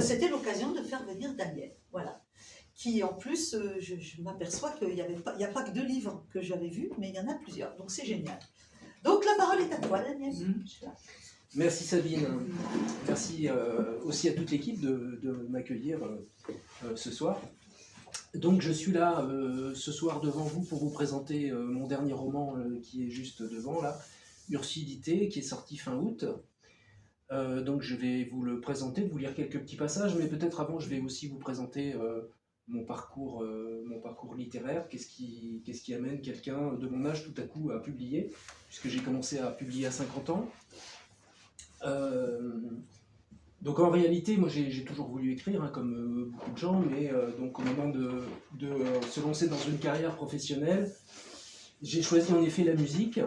C'était l'occasion de faire venir Daniel, voilà. Qui en plus, je m'aperçois qu'il n'y a pas que 2 livres que j'avais vus, mais il y en a plusieurs, donc c'est génial. Donc la parole est à toi, Daniel. Merci Sabine, merci aussi à toute l'équipe de m'accueillir ce soir. Donc je suis là ce soir devant vous pour vous présenter mon dernier roman qui est juste devant là, Ursidité, qui est sorti fin août. Donc je vais vous le présenter, vous lire quelques petits passages, mais peut-être avant je vais aussi vous présenter mon parcours littéraire, qu'est-ce qui amène quelqu'un de mon âge tout à coup à publier, puisque j'ai commencé à publier à 50 ans. Donc en réalité, moi j'ai toujours voulu écrire, hein, comme beaucoup de gens, mais donc au moment de se lancer dans une carrière professionnelle, j'ai choisi en effet la musique.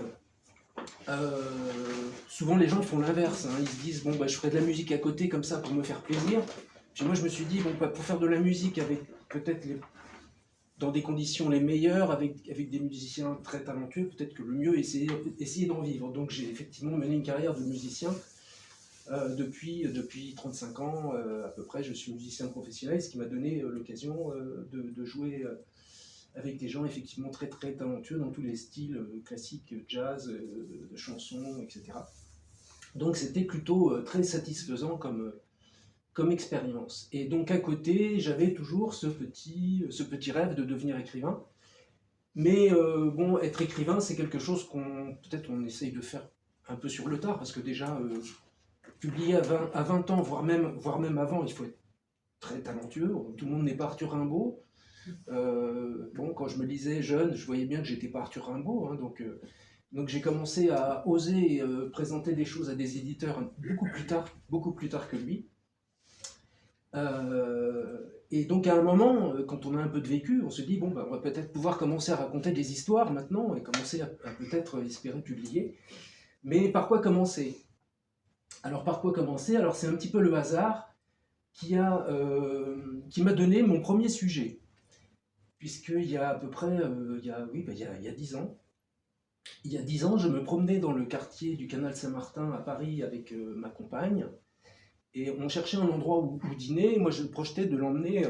Souvent les gens font l'inverse, hein, ils se disent bon bah je ferai de la musique à côté comme ça pour me faire plaisir. Puis moi je me suis dit bon bah, pour faire de la musique avec peut-être dans des conditions les meilleures, avec des musiciens très talentueux, peut-être que le mieux est essayer d'en vivre. Donc j'ai effectivement mené une carrière de musicien. Depuis 35 ans à peu près, je suis musicien professionnel, ce qui m'a donné l'occasion de jouer avec des gens effectivement très très talentueux dans tous les styles classiques, jazz, chansons, etc. Donc c'était plutôt très satisfaisant comme expérience. Et donc à côté, j'avais toujours ce petit rêve de devenir écrivain. Mais bon, être écrivain, c'est quelque chose peut-être on essaye de faire un peu sur le tard, parce que déjà... publier à 20 ans, voire même avant, il faut être très talentueux. Tout le monde n'est pas Arthur Rimbaud. Bon, quand je me lisais jeune, je voyais bien que j'étais pas Arthur Rimbaud. Hein, donc j'ai commencé à oser présenter des choses à des éditeurs beaucoup plus tard que lui. Et donc à un moment, quand on a un peu de vécu, on se dit, bon, bah, on va peut-être pouvoir commencer à raconter des histoires maintenant et commencer à peut-être espérer publier. Mais par quoi commencer ? Alors par quoi commencer ? Alors c'est un petit peu le hasard qui m'a donné mon premier sujet. Puisqu'il y a à peu près, il y a 10 ans, je me promenais dans le quartier du canal Saint-Martin à Paris avec ma compagne, et on cherchait un endroit où dîner. Moi je projetais de l'emmener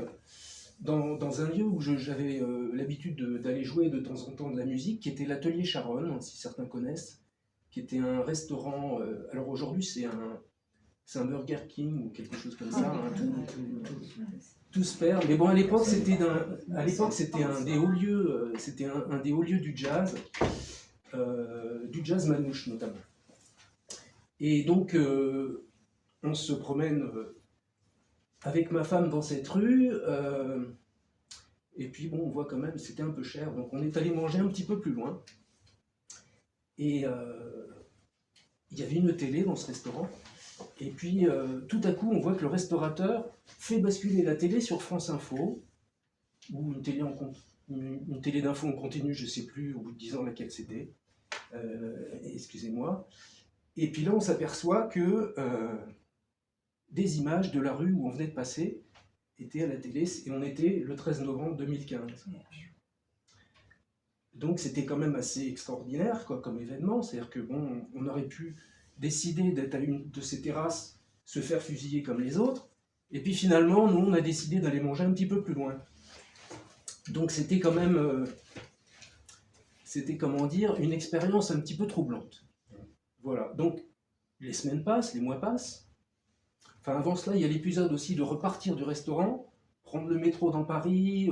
dans un lieu où j'avais l'habitude d'aller jouer de temps en temps de la musique, qui était l'Atelier Charonne, si certains connaissent, qui était un restaurant, alors aujourd'hui c'est un Burger King ou quelque chose comme ça, hein, tout se perd. Mais bon, à l'époque c'était un des hauts lieux, un des hauts lieux du jazz manouche notamment. Et donc on se promène avec ma femme dans cette rue, et puis bon, on voit quand même c'était un peu cher, donc on est allé manger un petit peu plus loin. Et il y avait une télé dans ce restaurant, et puis tout à coup on voit que le restaurateur fait basculer la télé sur France Info, ou une télé d'info en continu, je ne sais plus au bout de 10 ans laquelle c'était, excusez-moi. Et puis là on s'aperçoit que des images de la rue où on venait de passer étaient à la télé, et on était le 13 novembre 2015. Donc c'était quand même assez extraordinaire quoi, comme événement, c'est-à-dire que bon, on aurait pu décider d'être à une de ces terrasses, se faire fusiller comme les autres, et puis finalement, nous, on a décidé d'aller manger un petit peu plus loin. Donc c'était quand même, c'était comment dire, une expérience un petit peu troublante. Voilà, donc les semaines passent, les mois passent. Enfin avant cela, il y a l'épisode aussi de repartir du restaurant, prendre le métro dans Paris,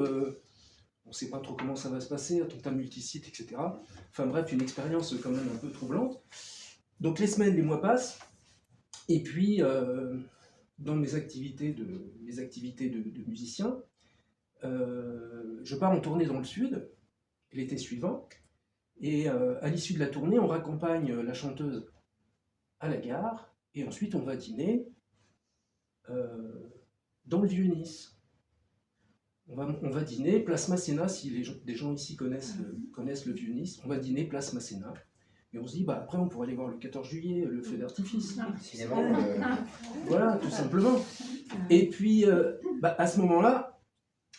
on ne sait pas trop comment ça va se passer, attentat multisite, etc. Enfin bref, une expérience quand même un peu troublante. Donc les semaines, les mois passent, et puis dans mes activités de musicien, je pars en tournée dans le sud, l'été suivant, et à l'issue de la tournée, on raccompagne la chanteuse à la gare, et ensuite on va dîner dans le Vieux-Nice. On va dîner place Masséna, si des gens ici connaissent le Vieux-Nice, on va dîner place Masséna. Et on se dit, bah, après on pourrait aller voir le 14 juillet, le feu d'artifice. Voilà, tout simplement. Et puis, à ce moment-là,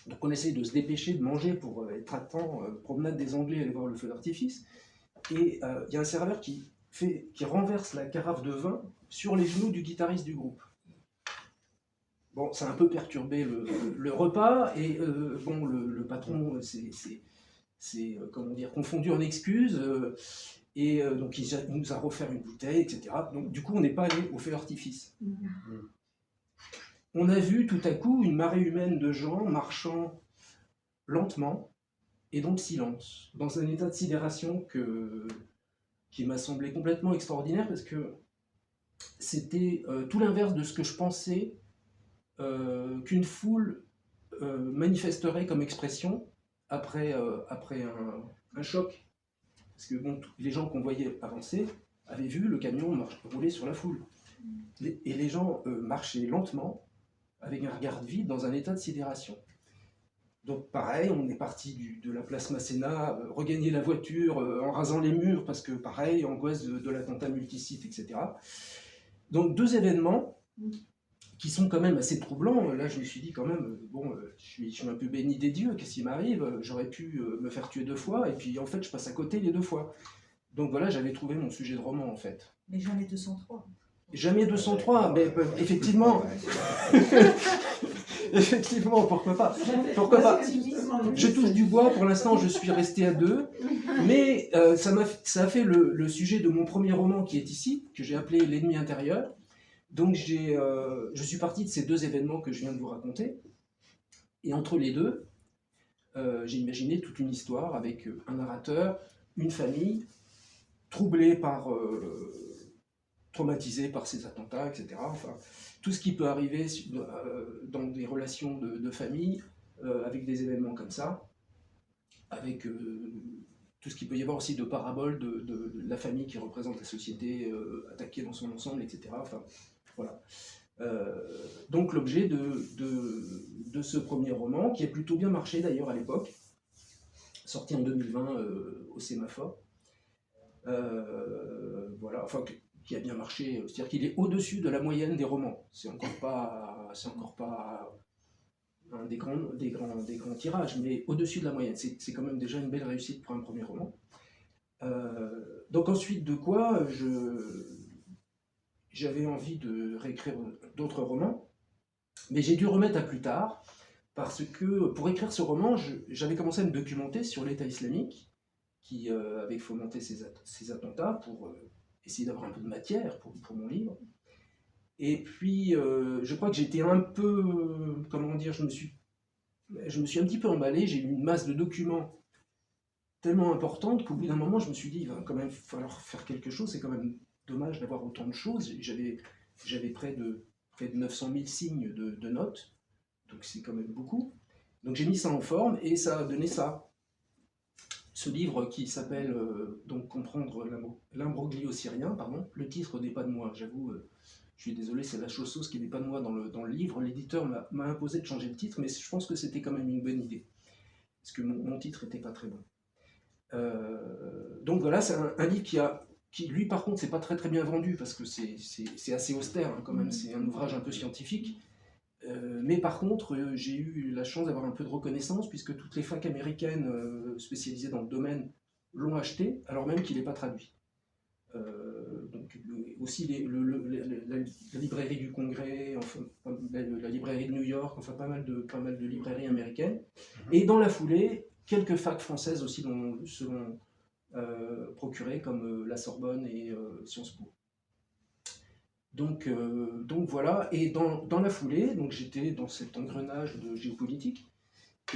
donc on essaye de se dépêcher de manger pour être à temps, promenade des Anglais, aller voir le feu d'artifice. Et il y a un serveur qui renverse la carafe de vin sur les genoux du guitariste du groupe. bon, ça a un peu perturbé le repas, et bon, le patron c'est comment dire, confondu en excuses, et donc il nous a offert une bouteille, etc. Donc du coup, on n'est pas allé au feu d'artifice. On a vu tout à coup une marée humaine de gens marchant lentement et dans le silence, dans un état de sidération qui m'a semblé complètement extraordinaire, parce que c'était tout l'inverse de ce que je pensais qu'une foule manifesterait comme expression après un choc. Parce que bon, les gens qu'on voyait avancer avaient vu le camion rouler sur la foule. Et les gens marchaient lentement, avec un regard vide, dans un état de sidération. Donc pareil, on est parti de la place Masséna, regagner la voiture en rasant les murs, parce que pareil, angoisse de l'attentat multisite, etc. Donc 2 événements qui sont quand même assez troublants. Là, je me suis dit quand même, bon, je suis un peu béni des dieux, qu'est-ce qui m'arrive? J'aurais pu me faire tuer 2 fois, et puis en fait, je passe à côté les 2 fois. Donc voilà, j'avais trouvé mon sujet de roman, en fait. Mais jamais 203. Jamais 203, mais effectivement, effectivement, pourquoi pas? Pourquoi pas? Je touche du bois, pour l'instant, je suis resté à 2, mais ça a fait le sujet de mon premier roman qui est ici, que j'ai appelé L'ennemi intérieur. Donc je suis parti de ces 2 événements que je viens de vous raconter, et entre les deux, j'ai imaginé toute une histoire avec un narrateur, une famille troublée traumatisée par ces attentats, etc. Enfin, tout ce qui peut arriver dans des relations de famille avec des événements comme ça, avec tout ce qu'il peut y avoir aussi de paraboles de la famille qui représente la société attaquée dans son ensemble, etc. Enfin, voilà. Donc l'objet de ce premier roman, qui a plutôt bien marché d'ailleurs à l'époque, sorti en 2020 au Sémaphore, voilà, enfin qui a bien marché, c'est-à-dire qu'il est au-dessus de la moyenne des romans. C'est encore pas un des grands tirages, mais au-dessus de la moyenne. C'est quand même déjà une belle réussite pour un premier roman. Donc ensuite de quoi j'avais envie de réécrire d'autres romans, mais j'ai dû remettre à plus tard, parce que pour écrire ce roman, j'avais commencé à me documenter sur l'État islamique, qui avait fomenté ces attentats, pour essayer d'avoir un peu de matière pour mon livre. Et puis, je crois que j'étais un peu, comment dire, je me suis un petit peu emballé, j'ai eu une masse de documents tellement importante qu'au bout d'un moment, je me suis dit, il va quand même falloir faire quelque chose, c'est quand même dommage d'avoir autant de choses. J'avais près de 900 000 signes de notes, donc c'est quand même beaucoup. Donc j'ai mis ça en forme, et ça a donné ça. Ce livre qui s'appelle donc Comprendre l'imbroglio syrien, pardon. Le titre n'est pas de moi, j'avoue, je suis désolé, c'est la chose qui n'est pas de moi dans le livre. L'éditeur m'a imposé de changer le titre, mais je pense que c'était quand même une bonne idée, parce que mon titre n'était pas très bon. Donc voilà, c'est un livre qui lui par contre c'est pas très bien vendu, parce que c'est assez austère hein, quand même, c'est un ouvrage un peu scientifique, mais par contre j'ai eu la chance d'avoir un peu de reconnaissance, puisque toutes les facs américaines spécialisées dans le domaine l'ont acheté, alors même qu'il n'est pas traduit. Donc aussi la librairie du Congrès, enfin, la librairie de New York, enfin pas mal de librairies américaines, et dans la foulée quelques facs françaises aussi se l'ont procuré, comme la Sorbonne et Sciences Po. Donc voilà, et dans la foulée, donc j'étais dans cet engrenage de géopolitique,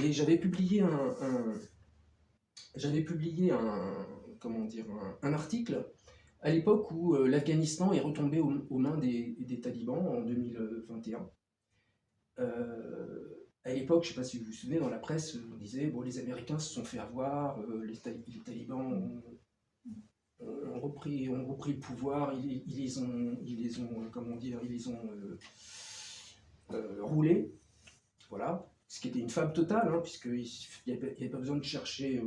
et j'avais publié un article à l'époque où l'Afghanistan est retombé aux mains des talibans en 2021. À l'époque, je ne sais pas si vous vous souvenez, dans la presse, on disait bon, les Américains se sont fait avoir, les talibans ont repris le pouvoir, ils les ont roulés, voilà, ce qui était une fable totale, hein, puisqu'il n'y avait pas besoin de chercher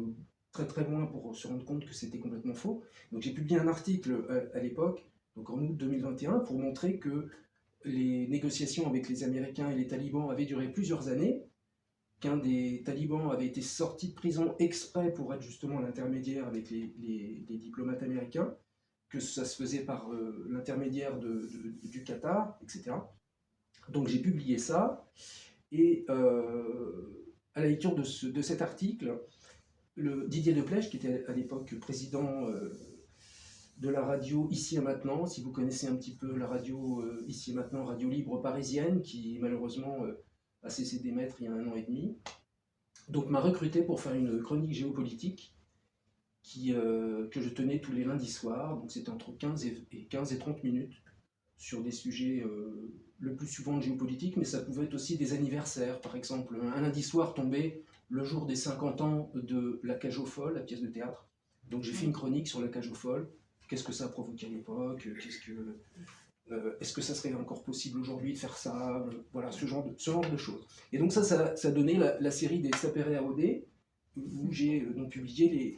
très loin pour se rendre compte que c'était complètement faux. Donc j'ai publié un article à l'époque, donc en août 2021, pour montrer que les négociations avec les Américains et les talibans avaient duré plusieurs années, qu'un des talibans avait été sorti de prison exprès pour être justement l'intermédiaire avec les diplomates américains, que ça se faisait par l'intermédiaire du Qatar, etc. Donc j'ai publié ça, et à la lecture de cet article, Didier Deplèche, qui était à l'époque président de la radio Ici et Maintenant, si vous connaissez un petit peu la radio Ici et Maintenant, radio libre parisienne, qui malheureusement a cessé d'émettre il y a 1 an et demi, donc m'a recruté pour faire une chronique géopolitique que je tenais tous les lundis soirs, donc c'était entre 15 et 30 minutes, sur des sujets le plus souvent de géopolitique, mais ça pouvait être aussi des anniversaires. Par exemple, un lundi soir tombait le jour des 50 ans de La Cage aux Folles, la pièce de théâtre. Donc j'ai fait une chronique sur La Cage aux Folles. Qu'est-ce que ça a provoqué à l'époque? Est-ce que ça serait encore possible aujourd'hui de faire ça? Voilà, ce genre de choses. Et donc ça donnait la série des Sapere Aude, où j'ai donc publié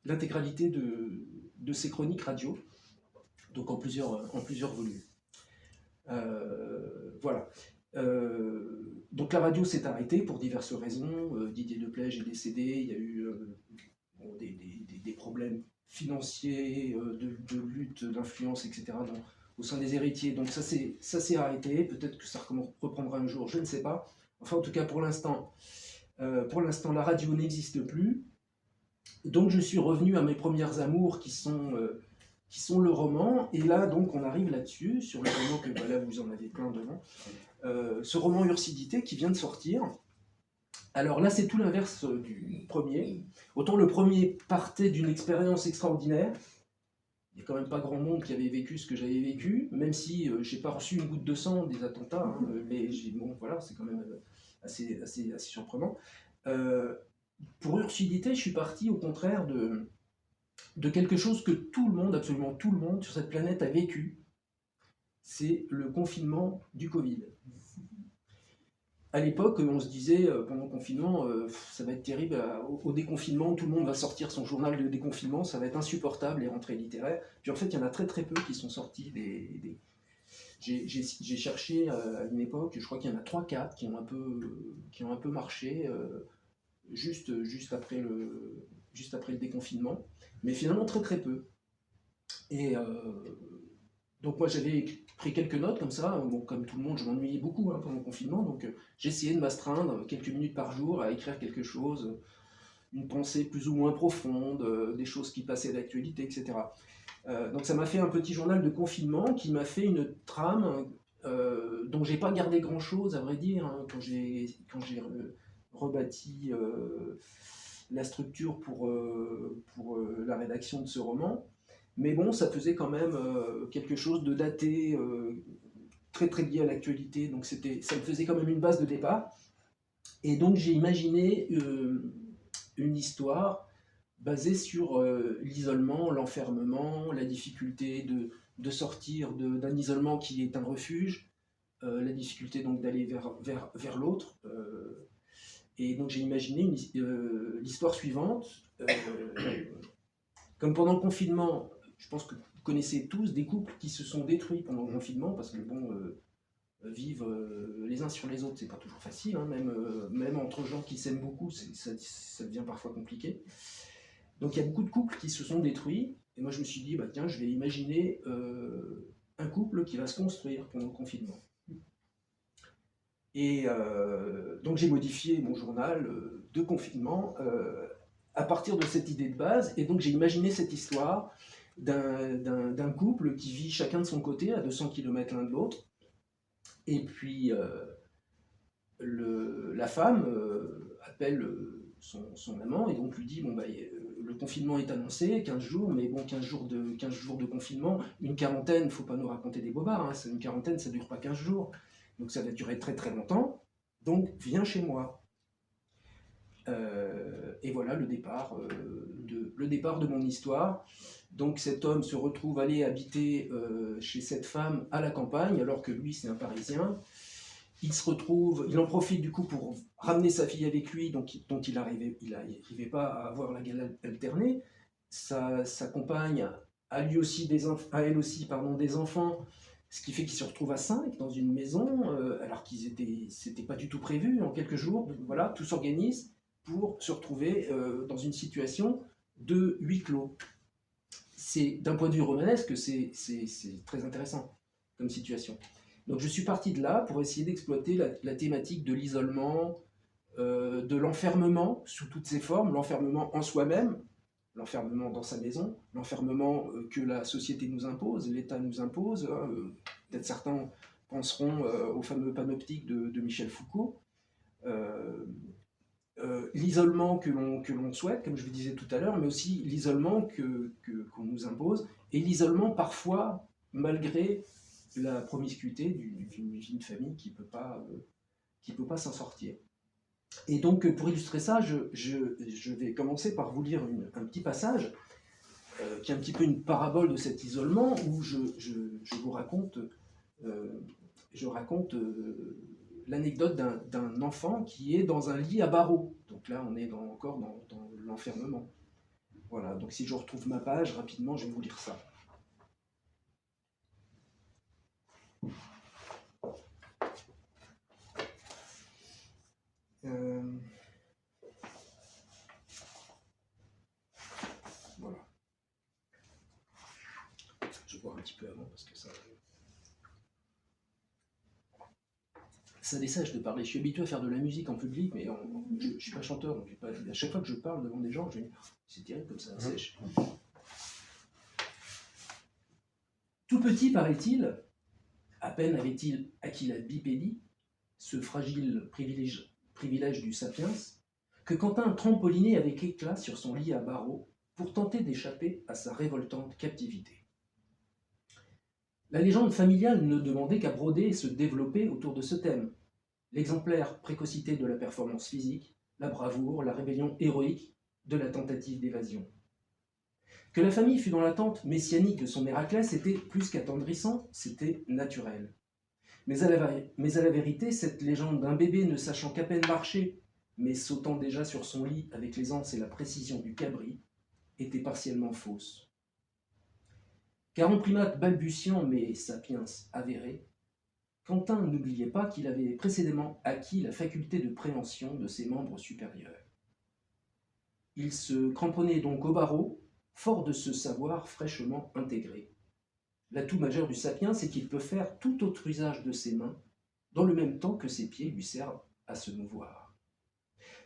l'intégralité de ces chroniques radio, donc en plusieurs volumes. Voilà. Donc la radio s'est arrêtée pour diverses raisons. Didier Deplèche est décédé, il y a eu des problèmes financiers, de lutte, d'influence, etc. au sein des héritiers. Donc ça s'est arrêté. Peut-être que ça reprendra un jour, je ne sais pas. Enfin, en tout cas, pour l'instant, la radio n'existe plus. Donc je suis revenu à mes premières amours qui sont le roman, et là donc on arrive là-dessus, sur le roman que voilà, vous en avez plein devant, ce roman Ursidité qui vient de sortir. Alors là c'est tout l'inverse du premier. Autant le premier partait d'une expérience extraordinaire, il n'y a quand même pas grand monde qui avait vécu ce que j'avais vécu, même si j'ai pas reçu une goutte de sang des attentats, hein, mais bon voilà, c'est quand même assez surprenant. Pour Ursidité, je suis parti au contraire de quelque chose que tout le monde, absolument tout le monde sur cette planète a vécu, c'est le confinement du Covid. À l'époque, on se disait, pendant le confinement, ça va être terrible, au déconfinement, tout le monde va sortir son journal de déconfinement, ça va être insupportable, les rentrées littéraires. Puis en fait, il y en a très très peu qui sont sortis J'ai cherché à une époque, je crois qu'il y en a 3-4 qui ont un peu marché, juste après le déconfinement, mais finalement très très peu. Et donc moi j'avais pris quelques notes comme ça, bon, comme tout le monde je m'ennuyais beaucoup pendant le confinement, donc j'essayais de m'astreindre quelques minutes par jour à écrire quelque chose, une pensée plus ou moins profonde, des choses qui passaient d'actualité, etc. Donc ça m'a fait un petit journal de confinement qui m'a fait une trame dont j'ai pas gardé grand chose à vrai dire, hein, quand j'ai rebâti la structure pour la rédaction de ce roman. Mais bon, ça faisait quand même quelque chose de daté, très très lié à l'actualité, donc ça me faisait quand même une base de départ. Et donc j'ai imaginé une histoire basée sur l'isolement, l'enfermement, la difficulté de sortir d'un isolement qui est un refuge, la difficulté donc d'aller vers l'autre. Et donc j'ai imaginé l'histoire suivante. Comme pendant le confinement, je pense que vous connaissez tous des couples qui se sont détruits pendant le confinement, parce que bon, vivre les uns sur les autres, c'est pas toujours facile, hein, même entre gens qui s'aiment beaucoup, ça devient parfois compliqué. Donc il y a beaucoup de couples qui se sont détruits, et moi je me suis dit, tiens, je vais imaginer un couple qui va se construire pendant le confinement. Et donc j'ai modifié mon journal de confinement à partir de cette idée de base, et donc j'ai imaginé cette histoire d'un couple qui vit chacun de son côté à 200 km l'un de l'autre, et puis la femme appelle son amant et donc lui dit, le confinement est annoncé, 15 jours, mais bon, 15 jours de confinement, une quarantaine, il ne faut pas nous raconter des bobards, hein, une quarantaine ça ne dure pas 15 jours, donc ça va durer très très longtemps, donc viens chez moi. Et voilà le départ de mon histoire. Donc cet homme se retrouve allé habiter chez cette femme à la campagne, alors que lui c'est un Parisien. Il en profite du coup pour ramener sa fille avec lui, dont il n'arrivait pas à avoir la garde alternée. Sa compagne a elle aussi des enfants, ce qui fait qu'ils se retrouvent à 5 dans une maison, alors c'était pas du tout prévu, en quelques jours. Voilà, tout s'organise pour se retrouver dans une situation de huis clos. D'un point de vue romanesque, c'est très intéressant comme situation. Donc je suis parti de là pour essayer d'exploiter la thématique de l'isolement, de l'enfermement sous toutes ses formes, l'enfermement en soi-même, l'enfermement dans sa maison, l'enfermement que la société nous impose, l'État nous impose. Peut-être certains penseront au fameux panoptique de Michel Foucault. L'isolement que l'on souhaite, comme je vous disais tout à l'heure, mais aussi l'isolement qu'on nous impose, et l'isolement parfois malgré la promiscuité d'une famille qui peut pas s'en sortir. Et donc pour illustrer ça, je vais commencer par vous lire un petit passage qui est un petit peu une parabole de cet isolement, où je vous raconte, l'anecdote d'un enfant qui est dans un lit à barreaux. Donc là, on est encore dans l'enfermement. Voilà, donc si je retrouve ma page, rapidement, je vais vous lire ça. Voilà. Je vais voir un petit peu avant parce que ça dessèche de parler. Je suis habitué à faire de la musique en public, mais je ne suis pas chanteur, donc à chaque fois que je parle devant des gens, c'est terrible comme ça sèche. Tout petit, paraît-il, à peine avait-il acquis la bipédie, ce fragile privilège du sapiens, que Quentin trampolinait avec éclat sur son lit à barreaux pour tenter d'échapper à sa révoltante captivité. La légende familiale ne demandait qu'à broder et se développer autour de ce thème. L'exemplaire précocité de la performance physique, la bravoure, la rébellion héroïque de la tentative d'évasion. Que la famille fût dans l'attente messianique de son Héraclès était plus qu'attendrissant, c'était naturel. Mais à la vérité, cette légende d'un bébé ne sachant qu'à peine marcher, mais sautant déjà sur son lit avec l'aisance et la précision du cabri, était partiellement fausse. Car en primate balbutiant mais sapiens avéré, Quentin n'oubliait pas qu'il avait précédemment acquis la faculté de préhension de ses membres supérieurs. Il se cramponnait donc au barreau, fort de ce savoir fraîchement intégré. L'atout majeur du sapiens, c'est qu'il peut faire tout autre usage de ses mains, dans le même temps que ses pieds lui servent à se mouvoir.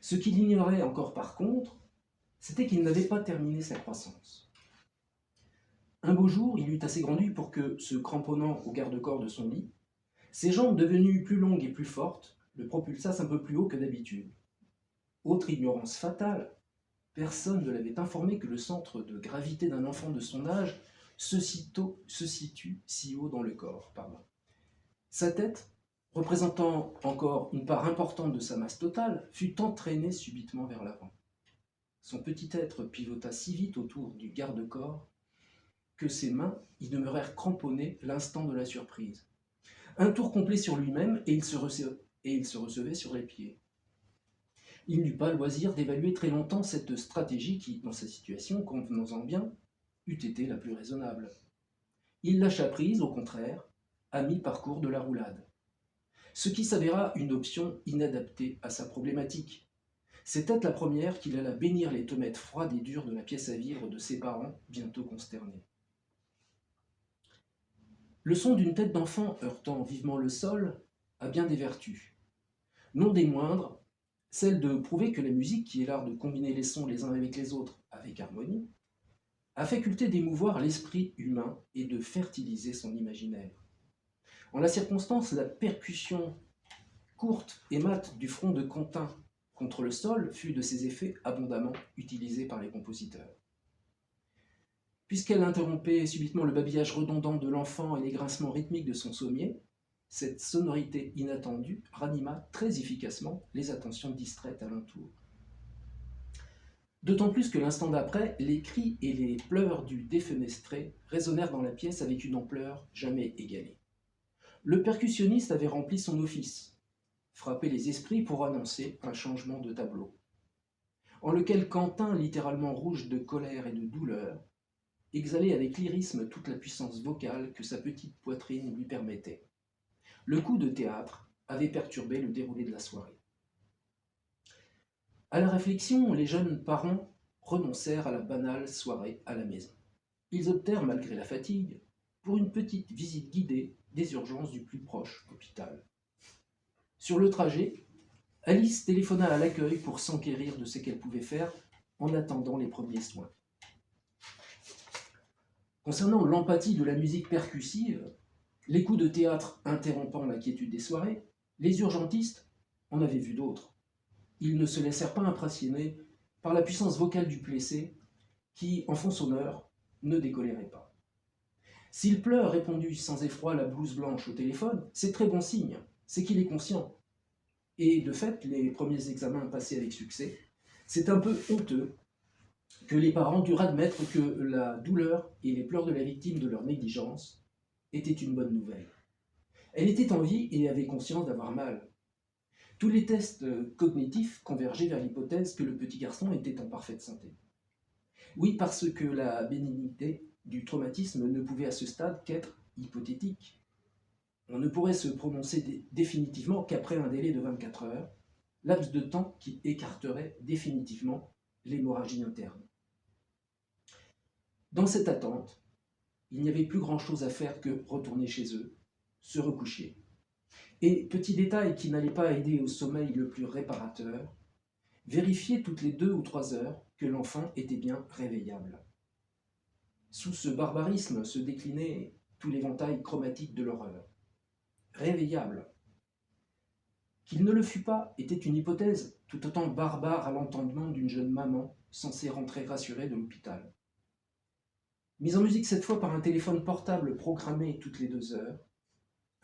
Ce qu'il ignorait encore par contre, c'était qu'il n'avait pas terminé sa croissance. Un beau jour, il eut assez grandi pour que, se cramponnant au garde-corps de son lit, ses jambes devenues plus longues et plus fortes le propulsassent un peu plus haut que d'habitude. Autre ignorance fatale, personne ne l'avait informé que le centre de gravité d'un enfant de son âge se situe si haut dans le corps. Sa tête, représentant encore une part importante de sa masse totale, fut entraînée subitement vers l'avant. Son petit être pivota si vite autour du garde-corps que ses mains y demeurèrent cramponnées l'instant de la surprise. Un tour complet sur lui-même et il se recevait sur les pieds. Il n'eut pas loisir d'évaluer très longtemps cette stratégie qui, dans sa situation, convenons-en bien, eût été la plus raisonnable. Il lâcha prise, au contraire, à mi-parcours de la roulade. Ce qui s'avéra une option inadaptée à sa problématique. C'était la première qu'il alla bénir les tomates froides et dures de la pièce à vivre de ses parents, bientôt consternés. Le son d'une tête d'enfant heurtant vivement le sol a bien des vertus. Non des moindres, celle de prouver que la musique, qui est l'art de combiner les sons les uns avec les autres avec harmonie, a faculté d'émouvoir l'esprit humain et de fertiliser son imaginaire. En la circonstance, la percussion courte et mate du front de Quentin contre le sol fut de ces effets abondamment utilisés par les compositeurs. Puisqu'elle interrompait subitement le babillage redondant de l'enfant et les grincements rythmiques de son sommier, cette sonorité inattendue ranima très efficacement les attentions distraites alentour. D'autant plus que l'instant d'après, les cris et les pleurs du défenestré résonnèrent dans la pièce avec une ampleur jamais égalée. Le percussionniste avait rempli son office, frappé les esprits pour annoncer un changement de tableau, en lequel Quentin, littéralement rouge de colère et de douleur, exhalait avec lyrisme toute la puissance vocale que sa petite poitrine lui permettait. Le coup de théâtre avait perturbé le déroulé de la soirée. À la réflexion, les jeunes parents renoncèrent à la banale soirée à la maison. Ils optèrent, malgré la fatigue, pour une petite visite guidée des urgences du plus proche hôpital. Sur le trajet, Alice téléphona à l'accueil pour s'enquérir de ce qu'elle pouvait faire en attendant les premiers soins. Concernant l'empathie de la musique percussive, les coups de théâtre interrompant la quiétude des soirées, les urgentistes en avaient vu d'autres. Ils ne se laissèrent pas impressionner par la puissance vocale du blessé qui, en fond sonneur, ne décolérait pas. S'il pleure, répondit sans effroi la blouse blanche au téléphone, c'est très bon signe, c'est qu'il est conscient. Et de fait, les premiers examens passés avec succès, c'est un peu honteux que les parents durent admettre que la douleur et les pleurs de la victime de leur négligence étaient une bonne nouvelle. Elle était en vie et avait conscience d'avoir mal. Tous les tests cognitifs convergeaient vers l'hypothèse que le petit garçon était en parfaite santé. Oui, parce que la bénignité du traumatisme ne pouvait à ce stade qu'être hypothétique. On ne pourrait se prononcer définitivement qu'après un délai de 24 heures, laps de temps qui écarterait définitivement l'hémorragie interne. Dans cette attente, il n'y avait plus grand-chose à faire que retourner chez eux, se recoucher. Et, petit détail qui n'allait pas aider au sommeil le plus réparateur, vérifier toutes les 2 ou 3 heures que l'enfant était bien réveillable. Sous ce barbarisme se déclinait tout l'éventail chromatique de l'horreur. Réveillable. Qu'il ne le fût pas était une hypothèse tout autant barbare à l'entendement d'une jeune maman censée rentrer rassurée de l'hôpital. Mise en musique cette fois par un téléphone portable programmé toutes les 2 heures,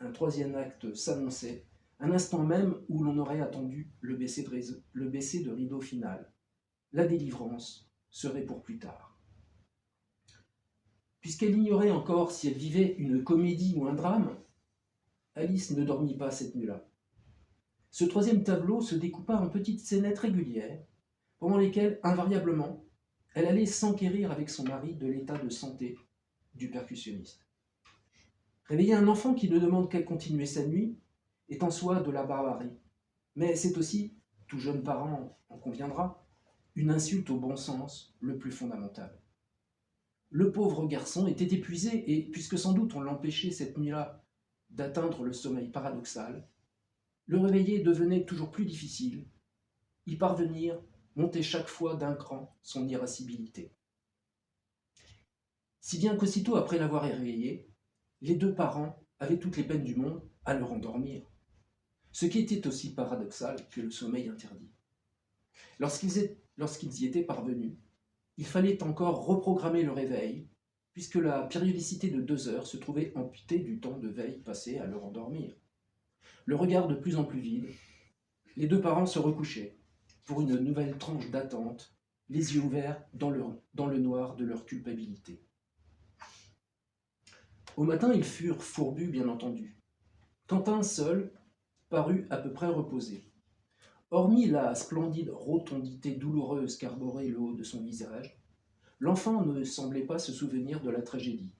un 3e acte s'annonçait, un instant même où l'on aurait attendu le baisser de rideau final. La délivrance serait pour plus tard. Puisqu'elle ignorait encore si elle vivait une comédie ou un drame, Alice ne dormit pas cette nuit-là. Ce 3e tableau se découpa en petites scénettes régulières, pendant lesquelles, invariablement, elle allait s'enquérir avec son mari de l'état de santé du percussionniste. Réveiller un enfant qui ne demande qu'à continuer sa nuit est en soi de la barbarie, mais c'est aussi, tout jeune parent en conviendra, une insulte au bon sens le plus fondamental. Le pauvre garçon était épuisé et, puisque sans doute on l'empêchait cette nuit-là d'atteindre le sommeil paradoxal, le réveiller devenait toujours plus difficile, y parvenir montait chaque fois d'un cran son irascibilité. Si bien qu'aussitôt après l'avoir réveillé, les 2 parents avaient toutes les peines du monde à le rendormir, ce qui était aussi paradoxal que le sommeil interdit. Lorsqu'ils y étaient parvenus, il fallait encore reprogrammer le réveil, puisque la périodicité de 2 heures se trouvait amputée du temps de veille passé à le rendormir. Le regard de plus en plus vide, les 2 parents se recouchaient, pour une nouvelle tranche d'attente, les yeux ouverts dans le noir de leur culpabilité. Au matin, ils furent fourbus, bien entendu. Quentin seul parut à peu près reposé. Hormis la splendide rotondité douloureuse qu'arborait le haut de son visage, l'enfant ne semblait pas se souvenir de la tragédie.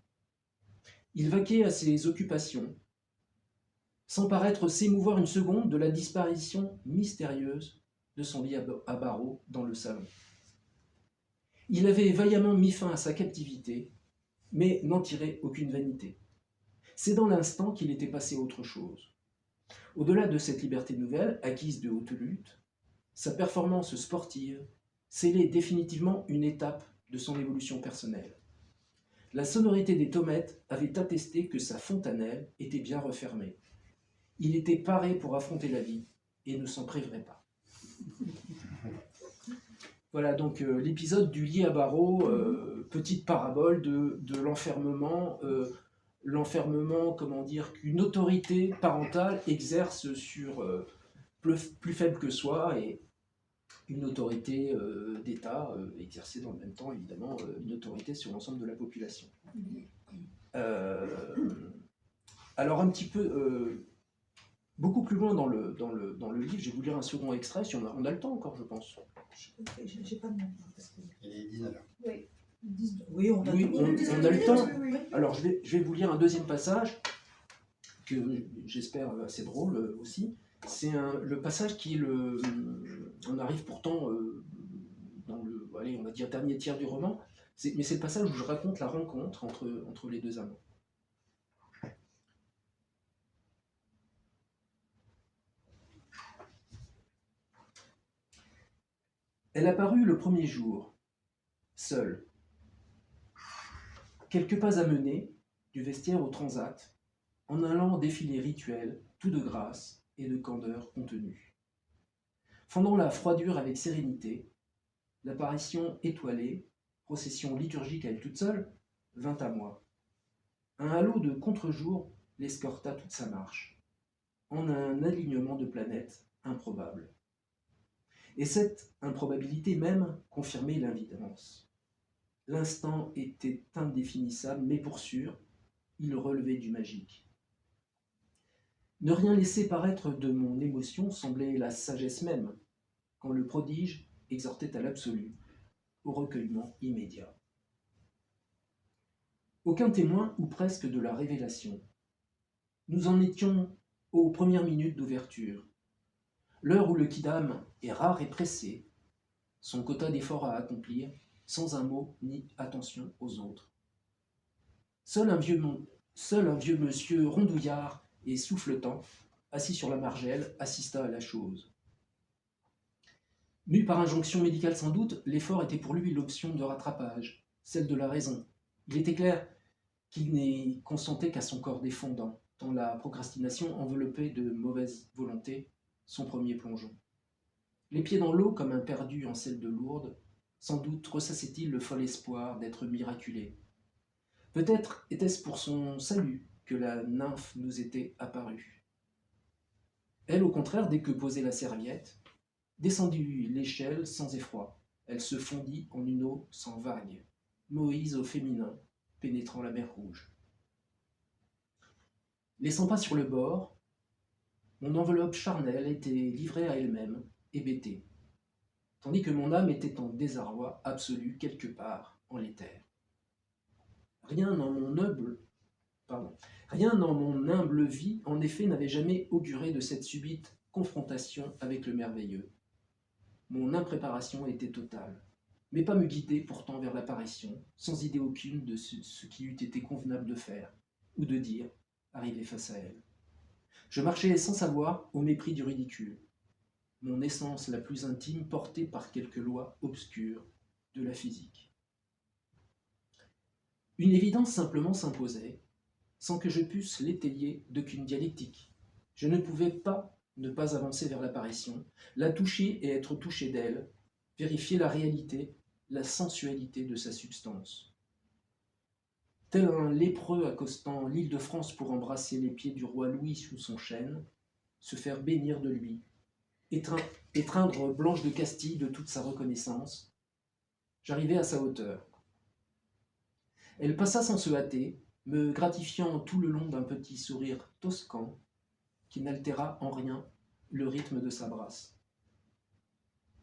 Il vaquait à ses occupations, sans paraître s'émouvoir une seconde de la disparition mystérieuse de son lit à barreaux dans le salon. Il avait vaillamment mis fin à sa captivité, mais n'en tirait aucune vanité. C'est dans l'instant qu'il était passé à autre chose. Au-delà de cette liberté nouvelle, acquise de haute lutte, sa performance sportive scellait définitivement une étape de son évolution personnelle. La sonorité des tomates avait attesté que sa fontanelle était bien refermée. Il était paré pour affronter la vie et ne s'en priverait pas. Voilà donc l'épisode du lit à barreaux, petite parabole de l'enfermement, comment dire, qu'une autorité parentale exerce sur plus faible que soi et une autorité d'État exercer dans le même temps évidemment une autorité sur l'ensemble de la population. Alors un petit peu beaucoup plus loin dans le livre, je vais vous lire un second extrait, si on a le temps encore, je pense. J'ai pas de nom. Il est 19 heures. Oui. Oui, on a le temps. Alors je vais vous lire un 2e passage, que j'espère assez drôle aussi. C'est le passage qui est on arrive pourtant dans le, allez, on va dire, dernier tiers du roman, mais c'est le passage où je raconte la rencontre entre les 2 amants. Elle apparut le premier jour, seule, quelques pas à mener, du vestiaire au transat, en un lent défilé rituel, tout de grâce et de candeur contenue. Fendant la froidure avec sérénité, l'apparition étoilée, procession liturgique à elle toute seule, vint à moi. Un halo de contre-jour l'escorta toute sa marche, en un alignement de planètes improbable. Et cette improbabilité même confirmait l'évidence. L'instant était indéfinissable, mais pour sûr, il relevait du magique. Ne rien laisser paraître de mon émotion semblait la sagesse même, quand le prodige exhortait à l'absolu, au recueillement immédiat. Aucun témoin, ou presque, de la révélation. Nous en étions aux premières minutes d'ouverture, l'heure où le quidam est rare et pressé, son quota d'efforts à accomplir, sans un mot ni attention aux autres. Seul un vieux monsieur rondouillard et souffletant, assis sur la margelle, assista à la chose. Mu par injonction médicale sans doute, l'effort était pour lui l'option de rattrapage, celle de la raison. Il était clair qu'il n'y consentait qu'à son corps défendant, tant la procrastination enveloppait de mauvaise volonté son premier plongeon. Les pieds dans l'eau comme un perdu en celle de Lourdes, sans doute ressassait-il le fol espoir d'être miraculé. Peut-être était-ce pour son salut que la nymphe nous était apparue. Elle, au contraire, dès que posait la serviette, descendit l'échelle sans effroi. Elle se fondit en une eau sans vague. Moïse au féminin, pénétrant la mer Rouge. Laissant pas sur le bord, mon enveloppe charnelle était livrée à elle-même, hébétée, tandis que mon âme était en désarroi absolu quelque part en l'éther. Rien dans mon humble vie, en effet, n'avait jamais auguré de cette subite confrontation avec le merveilleux. Mon impréparation était totale, mais pas me guidait pourtant vers l'apparition, sans idée aucune de ce qui eût été convenable de faire, ou de dire, arrivé face à elle. Je marchais sans savoir au mépris du ridicule, mon essence la plus intime portée par quelques lois obscures de la physique. Une évidence simplement s'imposait, sans que je pusse l'étayer d'aucune dialectique. Je ne pouvais pas ne pas avancer vers l'apparition, la toucher et être touché d'elle, vérifier la réalité, la sensualité de sa substance. Tel un lépreux accostant l'Île-de-France pour embrasser les pieds du roi Louis sous son chêne, se faire bénir de lui, étreindre Blanche de Castille de toute sa reconnaissance, j'arrivai à sa hauteur. Elle passa sans se hâter, me gratifiant tout le long d'un petit sourire toscan qui n'altéra en rien le rythme de sa brasse.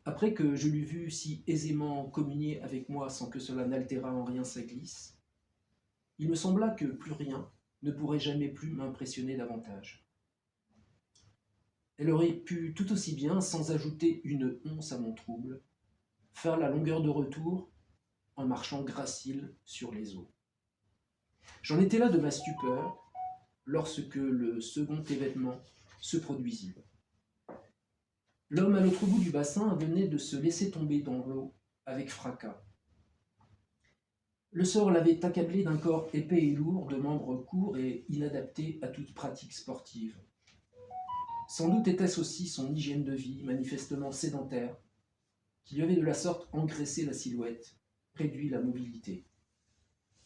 Après que je l'eus vue si aisément communier avec moi sans que cela n'altérât en rien sa glisse, il me sembla que plus rien ne pourrait jamais plus m'impressionner davantage. Elle aurait pu tout aussi bien, sans ajouter une once à mon trouble, faire la longueur de retour en marchant gracile sur les eaux. J'en étais là de ma stupeur lorsque le second événement se produisit. L'homme à l'autre bout du bassin venait de se laisser tomber dans l'eau avec fracas. Le sort l'avait accablé d'un corps épais et lourd, de membres courts et inadaptés à toute pratique sportive. Sans doute était-ce aussi son hygiène de vie, manifestement sédentaire, qui lui avait de la sorte engraissé la silhouette, réduit la mobilité.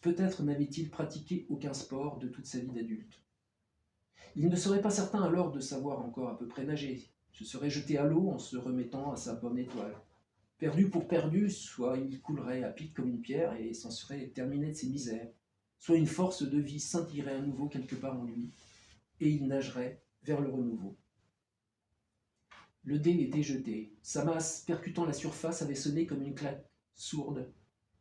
Peut-être n'avait-il pratiqué aucun sport de toute sa vie d'adulte. Il ne serait pas certain alors de savoir encore à peu près nager, se serait jeté à l'eau en se remettant à sa bonne étoile. Perdu pour perdu, soit il coulerait à pic comme une pierre et s'en serait terminé de ses misères, soit une force de vie scintillerait à nouveau quelque part en lui, et il nagerait vers le renouveau. Le dé était jeté. Sa masse percutant la surface avait sonné comme une claque sourde,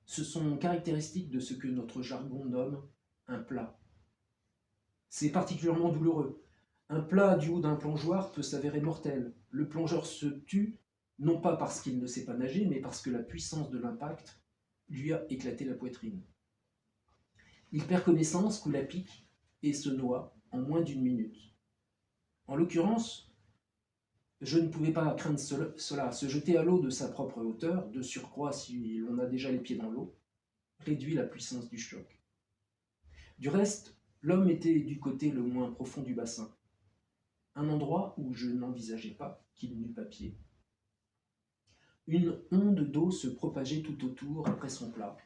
ce son caractéristique de ce que notre jargon nomme un plat. C'est particulièrement douloureux. Un plat du haut d'un plongeoir peut s'avérer mortel. Le plongeur se tue, non pas parce qu'il ne sait pas nager, mais parce que la puissance de l'impact lui a éclaté la poitrine. Il perd connaissance, coule à pic et se noie en moins d'une minute. En l'occurrence, Je ne pouvais pas craindre cela. Se jeter à l'eau de sa propre hauteur, de surcroît si l'on a déjà les pieds dans l'eau, réduit la puissance du choc. Du reste, l'homme était du côté le moins profond du bassin, un endroit où je n'envisageais pas qu'il n'eût pas pied. Une onde d'eau se propageait tout autour après son plat,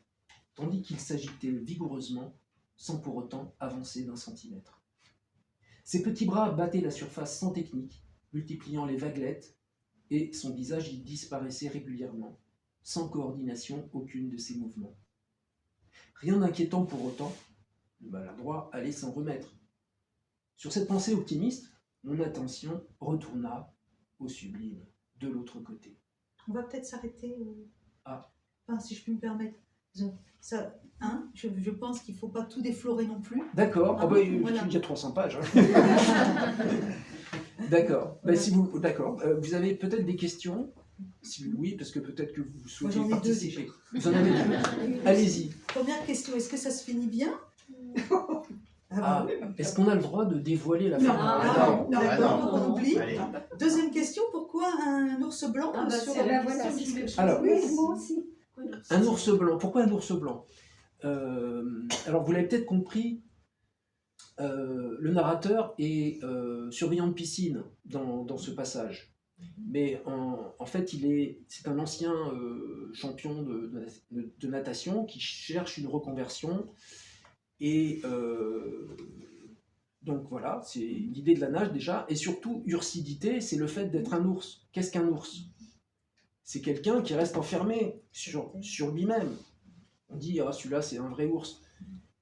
tandis qu'il s'agitait vigoureusement, sans pour autant avancer d'un centimètre. Ses petits bras battaient la surface sans technique, multipliant les vaguelettes, et son visage y disparaissait régulièrement, sans coordination aucune de ses mouvements. Rien d'inquiétant pour autant, le maladroit allait s'en remettre. Sur cette pensée optimiste, mon attention retourna au sublime, de l'autre côté. On va peut-être s'arrêter. Ah. Enfin, si je puis me permettre. Ça, hein, je pense qu'il ne faut pas tout déflorer non plus. D'accord. Ah, Il voilà. y a 300 pages. Hein. D'accord. Voilà. D'accord. Vous avez peut-être des questions? Oui, parce que peut-être que vous souhaitez j'en ai deux participer. Vous en avez deux. Allez-y. Première question, est-ce que ça se finit bien? Ah, est-ce qu'on a le droit de dévoiler la Non, fin? non, d'accord, non. on oublie. Allez. Deuxième question, pourquoi un ours blanc sur c'est la la question. Alors, Oui, moi aussi. un ours blanc. Pourquoi un ours blanc? Alors, vous l'avez peut-être compris, le narrateur est surveillant de piscine dans ce passage. Mais en fait, c'est un ancien champion de natation qui cherche une reconversion. Et donc voilà, c'est l'idée de la nage déjà. Et surtout, ursidité, c'est le fait d'être un ours. Qu'est-ce qu'un ours? C'est quelqu'un qui reste enfermé sur lui-même. On dit, ah, celui-là, c'est un vrai ours.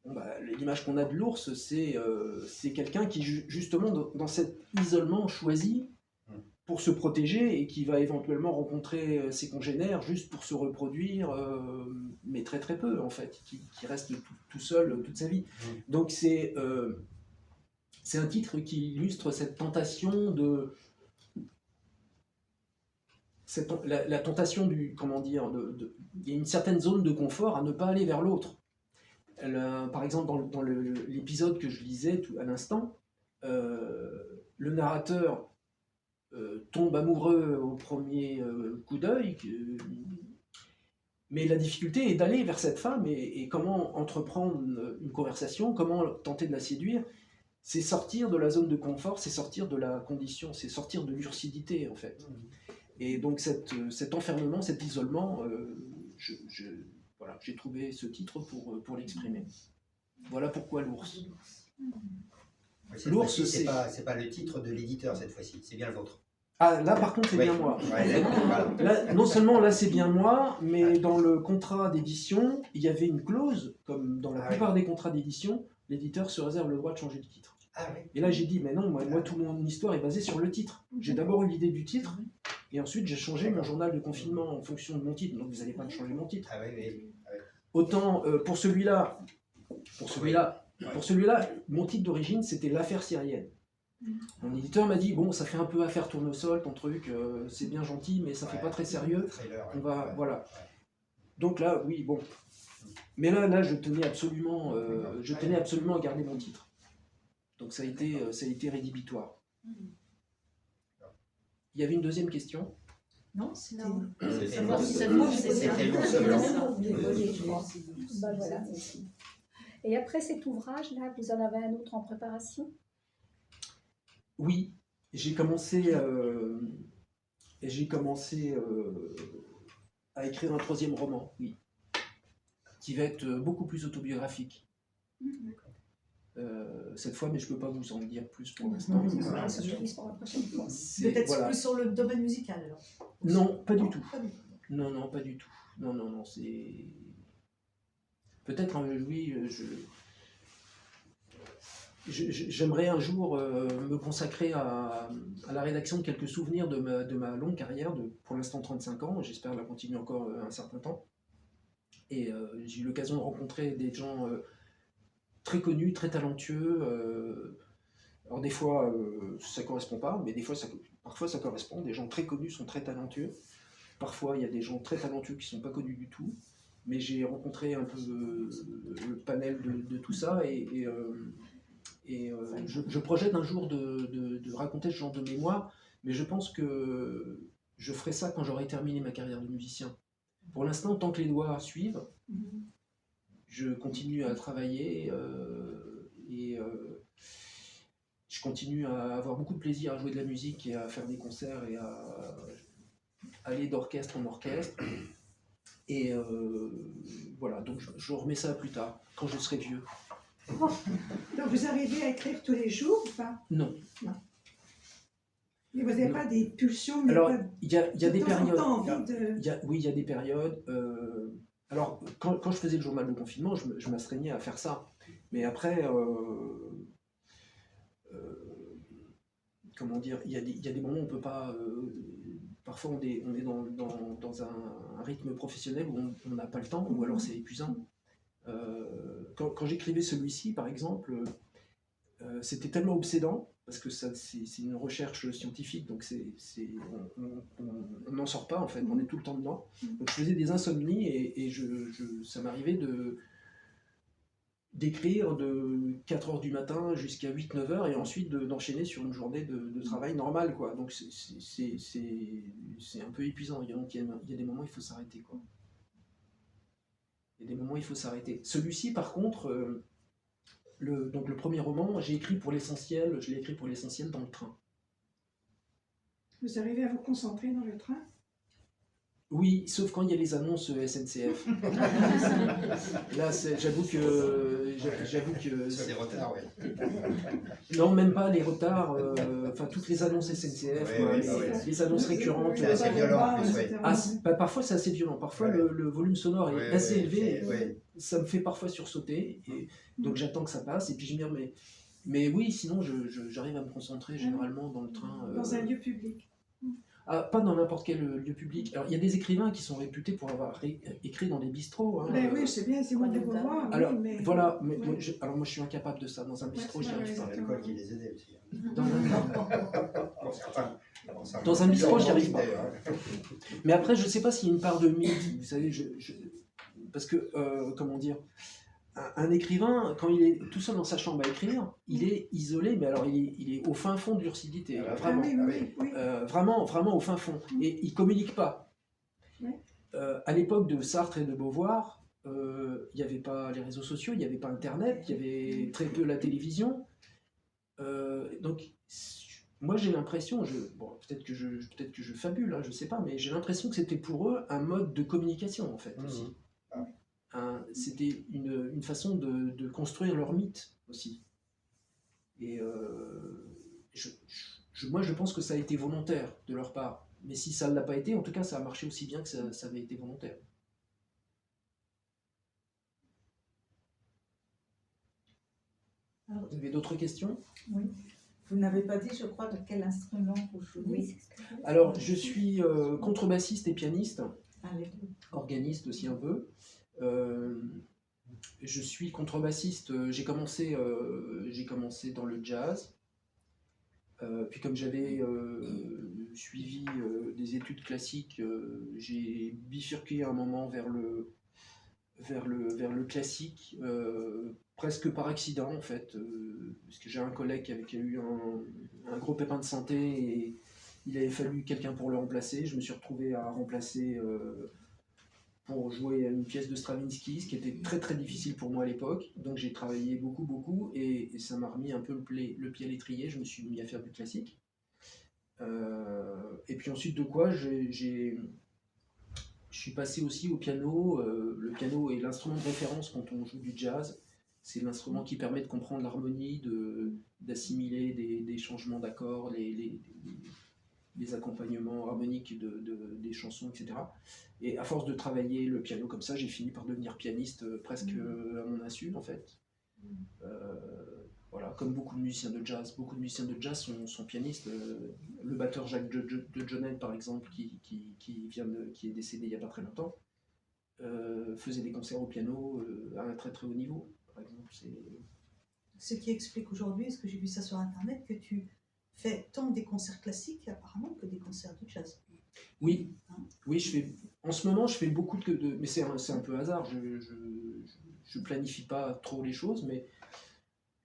Bon, bah, l'image qu'on a de l'ours, c'est quelqu'un qui, justement, dans cet isolement choisi pour se protéger et qui va éventuellement rencontrer ses congénères juste pour se reproduire, mais très très peu, en fait, qui reste tout seul toute sa vie. Donc c'est un titre qui illustre cette tentation de... La tentation du, comment dire, il y a une certaine zone de confort à ne pas aller vers l'autre. Par exemple, dans l'épisode que je lisais à l'instant, le narrateur tombe amoureux au premier coup d'œil, mais la difficulté est d'aller vers cette femme et comment entreprendre une conversation, comment tenter de la séduire. C'est sortir de la zone de confort, c'est sortir de la condition, c'est sortir de l'ursidité en fait. Et donc cet enfermement, cet isolement, voilà, j'ai trouvé ce titre pour l'exprimer. Voilà pourquoi l'ours. L'ours, c'est pas le titre de l'éditeur cette fois-ci, c'est bien le vôtre. Ah, là par contre c'est bien moi. Ouais, voilà. Là, non seulement là c'est bien moi, mais dans le contrat d'édition, il y avait une clause, comme dans la plupart des contrats d'édition, l'éditeur se réserve le droit de changer de titre. Ah, oui. Et là j'ai dit, mais non, moi toute mon histoire est basée sur le titre. J'ai d'abord eu l'idée du titre, et ensuite j'ai changé mon journal de confinement en fonction de mon titre, donc vous n'allez pas me changer mon titre. Ah, oui. Autant pour celui-là, mon titre d'origine c'était l'affaire syrienne. Mon éditeur m'a dit, bon, ça fait un peu affaire tournesol, ton truc, c'est bien gentil, mais ça fait pas très sérieux. On va, voilà. Donc là, oui, bon. Mais là, je tenais absolument à garder mon titre. Donc ça a été rédhibitoire. Il y avait une deuxième question? Non, c'était... C'était l'ours blanc. Bah voilà. Et après cet ouvrage-là, vous en avez un autre en préparation? Oui, j'ai commencé à écrire un troisième roman, oui, qui va être beaucoup plus autobiographique. Cette fois, mais je ne peux pas vous en dire plus pour l'instant. Ça se finisse pour la prochaine fois. Peut-être Voilà. plus sur le domaine musical alors. Non, pas du tout. Pas du tout. Non, pas du tout. Non, c'est... Peut-être, oui, j'aimerais un jour me consacrer à la rédaction de quelques souvenirs de ma longue carrière, pour l'instant 35 ans, j'espère la continuer encore un certain temps. Et j'ai eu l'occasion de rencontrer des gens très connus, très talentueux. Alors des fois, ça ne correspond pas, mais parfois ça correspond. Des gens très connus sont très talentueux. Parfois, il y a des gens très talentueux qui ne sont pas connus du tout. Mais j'ai rencontré un peu le panel de tout ça et je projette un jour de raconter ce genre de mémoire Mais je pense que je ferai ça quand j'aurai terminé ma carrière de musicien. Pour l'instant, tant que les doigts suivent, je continue à travailler et je continue à avoir beaucoup de plaisir à jouer de la musique et à faire des concerts et à aller d'orchestre en orchestre. Et voilà, donc je remets ça plus tard, quand je serai vieux. Donc vous arrivez à écrire tous les jours ou pas? Non. Mais vous n'avez Non. pas des pulsions, mais Alors, pas il y a des de temps en périodes. temps envie de... Oui, il y a des périodes. Alors, quand je faisais le journal de confinement, je m'astreignais à faire ça. Mais après, comment dire, il y a des moments où on ne peut pas. Parfois, on est dans un rythme professionnel où on n'a pas le temps, ou alors c'est épuisant. Quand j'écrivais celui-ci, par exemple, c'était tellement obsédant, parce que c'est une recherche scientifique, donc on n'en sort pas en fait, on est tout le temps dedans. Donc je faisais des insomnies et ça m'arrivait d'écrire de 4h du matin jusqu'à 8-9h et ensuite d'enchaîner sur une journée de travail normale, quoi. Donc c'est un peu épuisant, il y a des moments où il faut s'arrêter, quoi. Il y a des moments où il faut s'arrêter. Celui-ci, par contre, donc le premier roman, j'ai écrit pour l'essentiel, je l'ai écrit pour l'essentiel dans le train. Vous arrivez à vous concentrer dans le train? Oui, sauf quand il y a les annonces SNCF. Là, j'avoue que... Sur les retards, oui. Non, même pas les retards, enfin toutes les annonces SNCF, Oui, quoi, oui, bah oui. les annonces récurrentes. C'est assez violent, en plus, oui. Parfois c'est assez violent, parfois Ouais. le volume sonore est Ouais, assez ouais, élevé, ouais. ça me fait parfois sursauter, et donc j'attends que ça passe, et puis je me dis, mais oui, sinon j'arrive à me concentrer généralement dans le train. Dans un lieu public. Pas dans n'importe quel lieu public. Alors il y a des écrivains qui sont réputés pour avoir écrit dans des bistrots. Hein, Ben oui, c'est bien, c'est moi de vous voir. alors oui, mais... voilà, mais Ouais. moi je suis incapable de ça, dans un bistrot j'y arrive pas. C'est l'alcool qui les aidait aussi. Dans un bistrot, j'y arrive pas. D'ailleurs, hein. Mais après, je sais pas s'il y a une part de mythe, vous savez, parce que, comment dire, un écrivain, quand il est tout seul dans sa chambre à écrire, il est isolé, mais alors il est au fin fond de lucidité, Ah bah, vraiment. oui, oui, oui. Vraiment, vraiment au fin fond. Et il communique pas. Ouais. À l'époque de Sartre et de Beauvoir, il n'y avait pas les réseaux sociaux, il n'y avait pas Internet, il y avait très peu la télévision. Donc, moi j'ai l'impression, bon, peut-être que je fabule, hein, je sais pas, mais j'ai l'impression que c'était pour eux un mode de communication en fait aussi. C'était une façon de construire leur mythe aussi. Et moi je pense que ça a été volontaire de leur part. Mais si ça ne l'a pas été, en tout cas ça a marché aussi bien que ça avait été volontaire. Vous avez d'autres questions? Oui. Vous n'avez pas dit, je crois, de quel instrument vous jouez. Oui, Alors, je suis contrebassiste et pianiste, Ah, les deux. organiste aussi un peu. Je suis contrebassiste, j'ai commencé dans le jazz. Puis comme j'avais suivi des études classiques, j'ai bifurqué à un moment vers le classique, presque par accident en fait, parce que j'ai un collègue qui a eu un gros pépin de santé et il avait fallu quelqu'un pour le remplacer. Je me suis retrouvé à remplacer pour jouer à une pièce de Stravinsky, ce qui était très très difficile pour moi à l'époque. Donc j'ai travaillé beaucoup et ça m'a remis un peu le pied à l'étrier. Je me suis mis à faire du classique. Et puis ensuite de quoi je suis passé aussi au piano. Le piano est l'instrument de référence quand on joue du jazz. C'est l'instrument qui permet de comprendre l'harmonie, d'assimiler des changements d'accords, les accompagnements harmoniques des chansons, etc. Et à force de travailler le piano comme ça, j'ai fini par devenir pianiste presque à mon insu, en fait. Voilà, comme beaucoup de musiciens de jazz. Beaucoup de musiciens de jazz sont pianistes. Le batteur Jacques de Jonel, par exemple, qui est décédé il n'y a pas très longtemps, faisait des concerts au piano à un très très haut niveau. Par exemple, Ce qui explique aujourd'hui, parce que j'ai vu ça sur Internet, que tu fais tant des concerts classiques apparemment que des concerts de jazz. Oui, en ce moment je fais beaucoup mais c'est un peu hasard, je planifie pas trop les choses, mais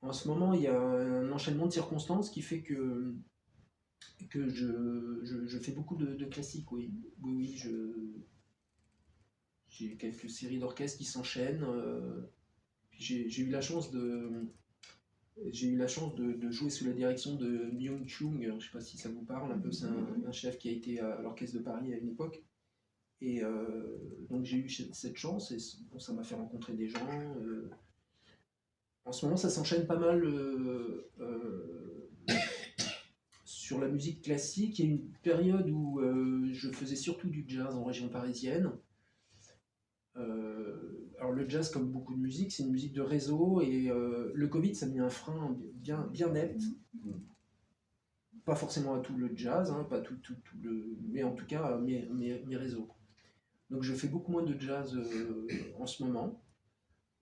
en ce moment il y a un enchaînement de circonstances qui fait que que je fais beaucoup de classiques, oui. Oui, j'ai quelques séries d'orchestres qui s'enchaînent. Puis j'ai eu la chance de jouer sous la direction de Myung Chung. Je ne sais pas si ça vous parle un peu. C'est un chef qui a été à l'Orchestre de Paris à une époque. Et donc j'ai eu cette chance et bon, ça m'a fait rencontrer des gens. En ce moment, ça s'enchaîne pas mal sur la musique classique. Il y a une période où je faisais surtout du jazz en région parisienne. Alors le jazz, comme beaucoup de musique, c'est une musique de réseau et le Covid, ça a mis un frein bien net. Pas forcément à tout le jazz, hein, pas tout mais en tout cas à mes réseaux. Donc je fais beaucoup moins de jazz en ce moment,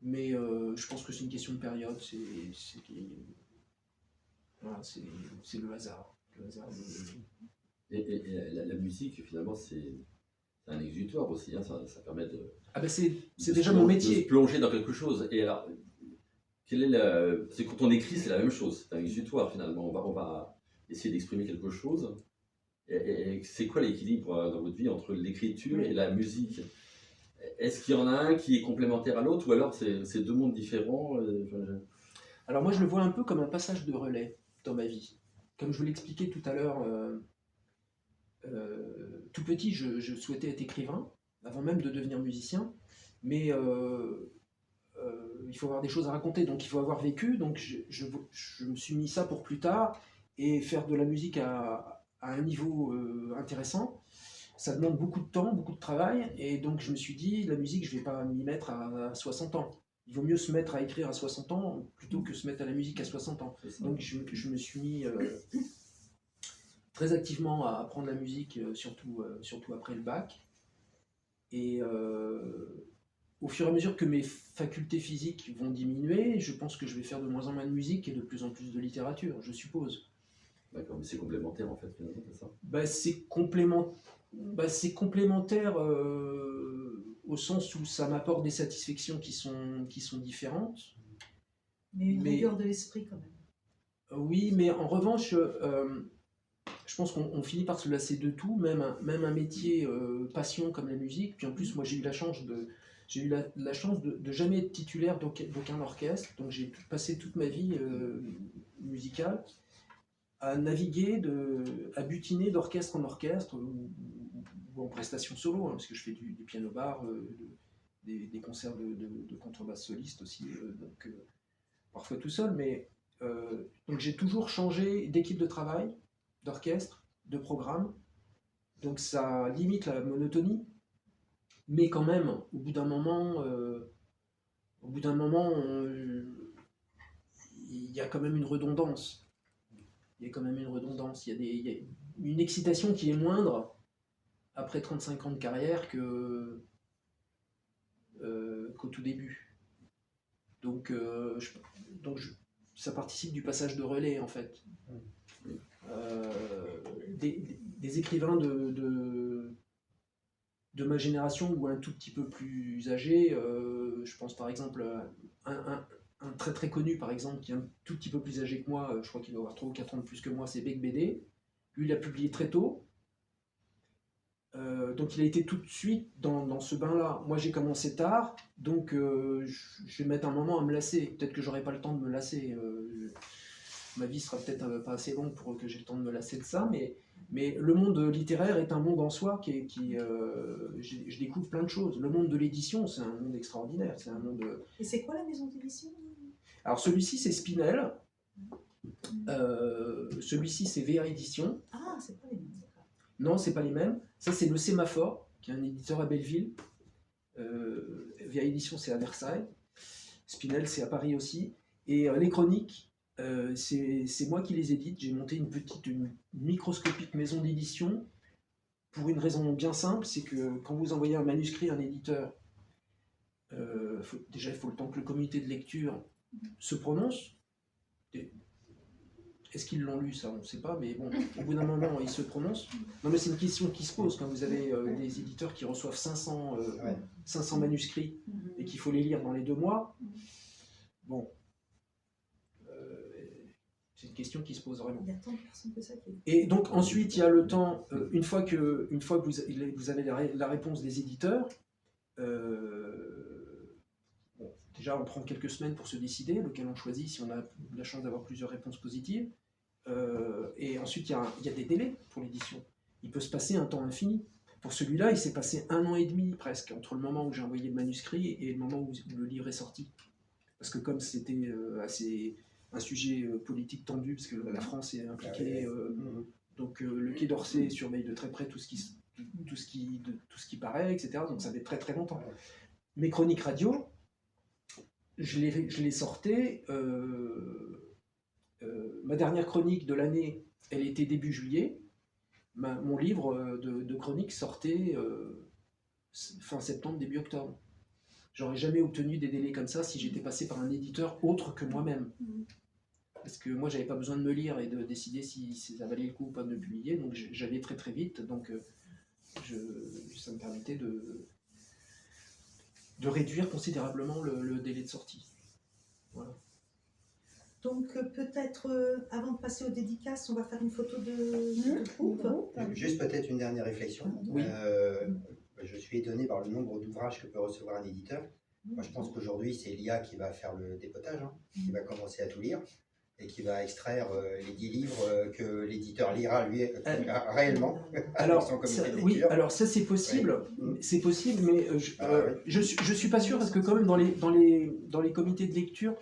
mais je pense que c'est une question de période, voilà, c'est le hasard. Et la musique, finalement, c'est un exutoire aussi, hein, ça permet de... Ah ben c'est déjà mon métier. De se plonger dans quelque chose. Et alors, c'est quand on écrit, c'est la même chose, c'est un exutoire finalement, on va essayer d'exprimer quelque chose. Et c'est quoi l'équilibre dans votre vie entre l'écriture et la musique? Est-ce qu'il y en a un qui est complémentaire à l'autre, ou alors c'est deux mondes différents? Alors moi je le vois un peu comme un passage de relais dans ma vie. Comme je vous l'expliquais tout à l'heure, tout petit je souhaitais être écrivain, avant même de devenir musicien, mais il faut avoir des choses à raconter, donc il faut avoir vécu, donc je me suis mis ça pour plus tard, et faire de la musique à un niveau intéressant, ça demande beaucoup de temps, beaucoup de travail, et donc je me suis dit, la musique, je ne vais pas m'y mettre à 60 ans. Il vaut mieux se mettre à écrire à 60 ans plutôt que se mettre à la musique à 60 ans. Donc je me suis mis très activement à apprendre la musique, surtout après le bac. Et au fur et à mesure que mes facultés physiques vont diminuer, je pense que je vais faire de moins en moins de musique et de plus en plus de littérature, je suppose. D'accord, mais c'est complémentaire en fait, finalement, c'est ça? C'est complémentaire au sens où ça m'apporte des satisfactions qui sont différentes. Mais une rigueur de l'esprit quand même. Oui, mais en revanche, je pense qu'on finit par se lasser de tout, même un métier passion comme la musique. Puis en plus, moi j'ai eu la chance de jamais être titulaire d'aucun orchestre, donc j'ai passé toute ma vie musicale à naviguer, à butiner d'orchestre en orchestre ou en prestation solo, hein, parce que je fais du piano-bar, des concerts de contrebasse soliste aussi, donc parfois tout seul, mais donc j'ai toujours changé d'équipe de travail, d'orchestre, de programme, donc ça limite la monotonie, mais quand même, au bout d'un moment, il y a quand même une redondance. Il y a une excitation qui est moindre après 35 ans de carrière qu'au tout début. Donc, ça participe du passage de relais, en fait. Des écrivains de ma génération ou un tout petit peu plus âgés, je pense par exemple à un très très connu, par exemple, qui est un tout petit peu plus âgé que moi, je crois qu'il doit avoir 3 ou 4 ans de plus que moi, c'est Bec BD. Lui, il a publié très tôt. Donc il a été tout de suite dans ce bain-là. Moi, j'ai commencé tard, donc je vais mettre un moment à me lasser. Peut-être que j'aurai pas le temps de me lasser. Ma vie sera peut-être pas assez longue pour que j'ai le temps de me lasser de ça, mais le monde littéraire est un monde en soi je découvre plein de choses. Le monde de l'édition, c'est un monde extraordinaire. C'est un monde... Et c'est quoi la maison d'édition? Alors celui-ci, c'est Spinel. Celui-ci, c'est VA Édition. Ah, c'est pas les mêmes. Non, c'est pas les mêmes. Ça, c'est le Sémaphore, qui est un éditeur à Belleville. VA Édition, c'est à Versailles. Spinel, c'est à Paris aussi. Et les chroniques, c'est moi qui les édite. J'ai monté une microscopique maison d'édition pour une raison bien simple, c'est que quand vous envoyez un manuscrit à un éditeur, déjà il faut le temps que le comité de lecture se prononce. Est-ce qu'ils l'ont lu, ça on ne sait pas, mais bon, au bout d'un moment ils se prononcent. Non mais c'est une question qui se pose quand vous avez des éditeurs qui reçoivent 500 manuscrits et qu'il faut les lire dans les 2 mois. Bon. C'est une question qui se pose vraiment. Il y a tant de personnes que ça qui... Et donc ensuite, il y a le temps, une fois que vous avez la réponse des éditeurs, bon, déjà on prend quelques semaines pour se décider, lequel on choisit si on a la chance d'avoir plusieurs réponses positives. Et ensuite, il y a des délais pour l'édition. Il peut se passer un temps infini. Pour celui-là, il s'est passé 1 an et demi presque, entre le moment où j'ai envoyé le manuscrit et le moment où le livre est sorti. Parce que comme c'était un sujet politique tendu, parce que la France est impliquée, donc le Quai d'Orsay surveille de très près tout ce qui paraît, etc. Donc ça fait très très longtemps. Mes chroniques radio, je les sortais. Ma dernière chronique de l'année, elle était début juillet. Mon livre de chronique sortait fin septembre, début octobre. J'aurais jamais obtenu des délais comme ça si j'étais passé par un éditeur autre que moi-même. Parce que moi, j'avais pas besoin de me lire et de décider si ça valait le coup ou pas de le publier. Donc j'allais très très vite. Donc ça me permettait de réduire considérablement le délai de sortie. Voilà. Donc peut-être, avant de passer aux dédicaces, on va faire une photo de groupe. Juste peut-être une dernière réflexion. Oui. Je suis étonné par le nombre d'ouvrages que peut recevoir un éditeur. Moi, je pense qu'aujourd'hui, c'est l'IA qui va faire le dépotage, qui va commencer à tout lire et qui va extraire les 10 livres que l'éditeur lira lui réellement. Alors, son comité de oui, lecture. alors ça c'est possible, Oui. c'est possible, mais je suis pas sûr parce que quand même dans les comités de lecture,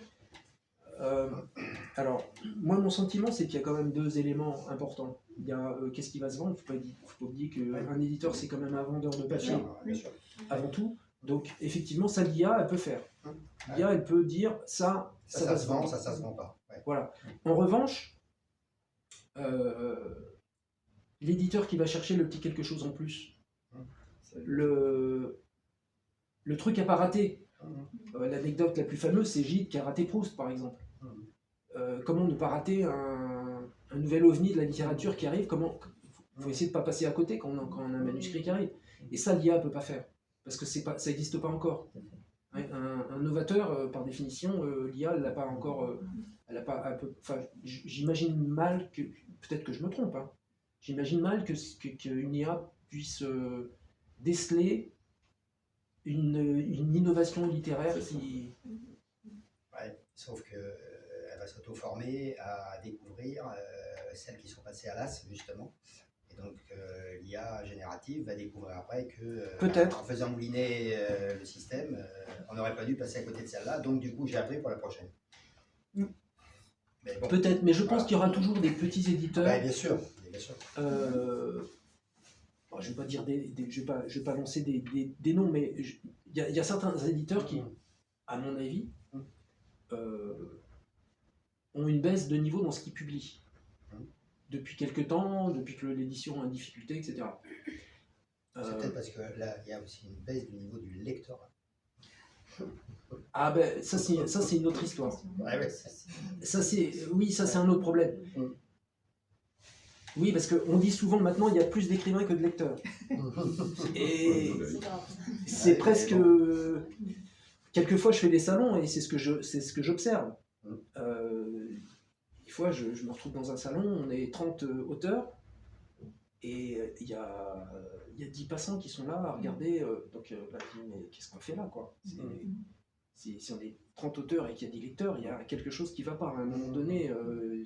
alors moi mon sentiment c'est qu'il y a quand même 2 éléments importants. Il y a qu'est-ce qui va se vendre. Faut pas oublier qu'un éditeur c'est quand même un vendeur de papier Bien sûr. avant tout. Donc effectivement ça l'IA elle peut faire. L'IA elle peut dire ça va se vendre. Ça se vend pas. Ouais. Voilà. En revanche, l'éditeur qui va chercher le petit quelque chose en plus, le truc à pas rater. L'anecdote la plus fameuse, c'est Gide qui a raté Proust, par exemple. Comment ne pas rater un nouvel ovni de la littérature qui arrive? Il faut essayer de ne pas passer à côté quand on a un manuscrit qui arrive. Et ça, l'IA ne peut pas faire, parce que ça n'existe pas encore. Un novateur, par définition, l'IA, elle n'a pas encore... j'imagine mal que... Peut-être que je me trompe. J'imagine mal qu'une IA puisse déceler une innovation littéraire qui... Ouais, sauf qu'elle va s'auto-former à découvrir celles qui sont passées à l'as, justement. Et donc l'IA générative va découvrir après que Peut-être. En faisant mouliner le système, on n'aurait pas dû passer à côté de celle-là. Donc du coup, j'ai appris pour la prochaine. Mais bon, Peut-être, mais je pense voilà. qu'il y aura toujours des petits éditeurs. Ouais, bien sûr. Bien sûr. Bon, je ne vais pas dire je vais pas lancer des noms, mais il y a certains éditeurs qui, à mon avis, ont une baisse de niveau dans ce qu'ils publient. Depuis quelques temps, depuis que l'édition a une difficulté, etc. C'est peut-être parce que là, il y a aussi une baisse du niveau du lectorat. Ah ben, ça c'est une autre histoire. Ouais. Ça c'est un autre problème. Oui, parce qu'on dit souvent maintenant il y a plus d'écrivains que de lecteurs. Et c'est presque... Quelquefois je fais des salons et c'est ce que j'observe. Des fois je me retrouve dans un salon, on est 30 auteurs et il y a 10 passants qui sont là à regarder. Donc là je dis mais qu'est-ce qu'on fait là quoi? Si on est 30 auteurs et qu'il y a 10 lecteurs, il y a quelque chose qui ne va pas. À un moment donné, le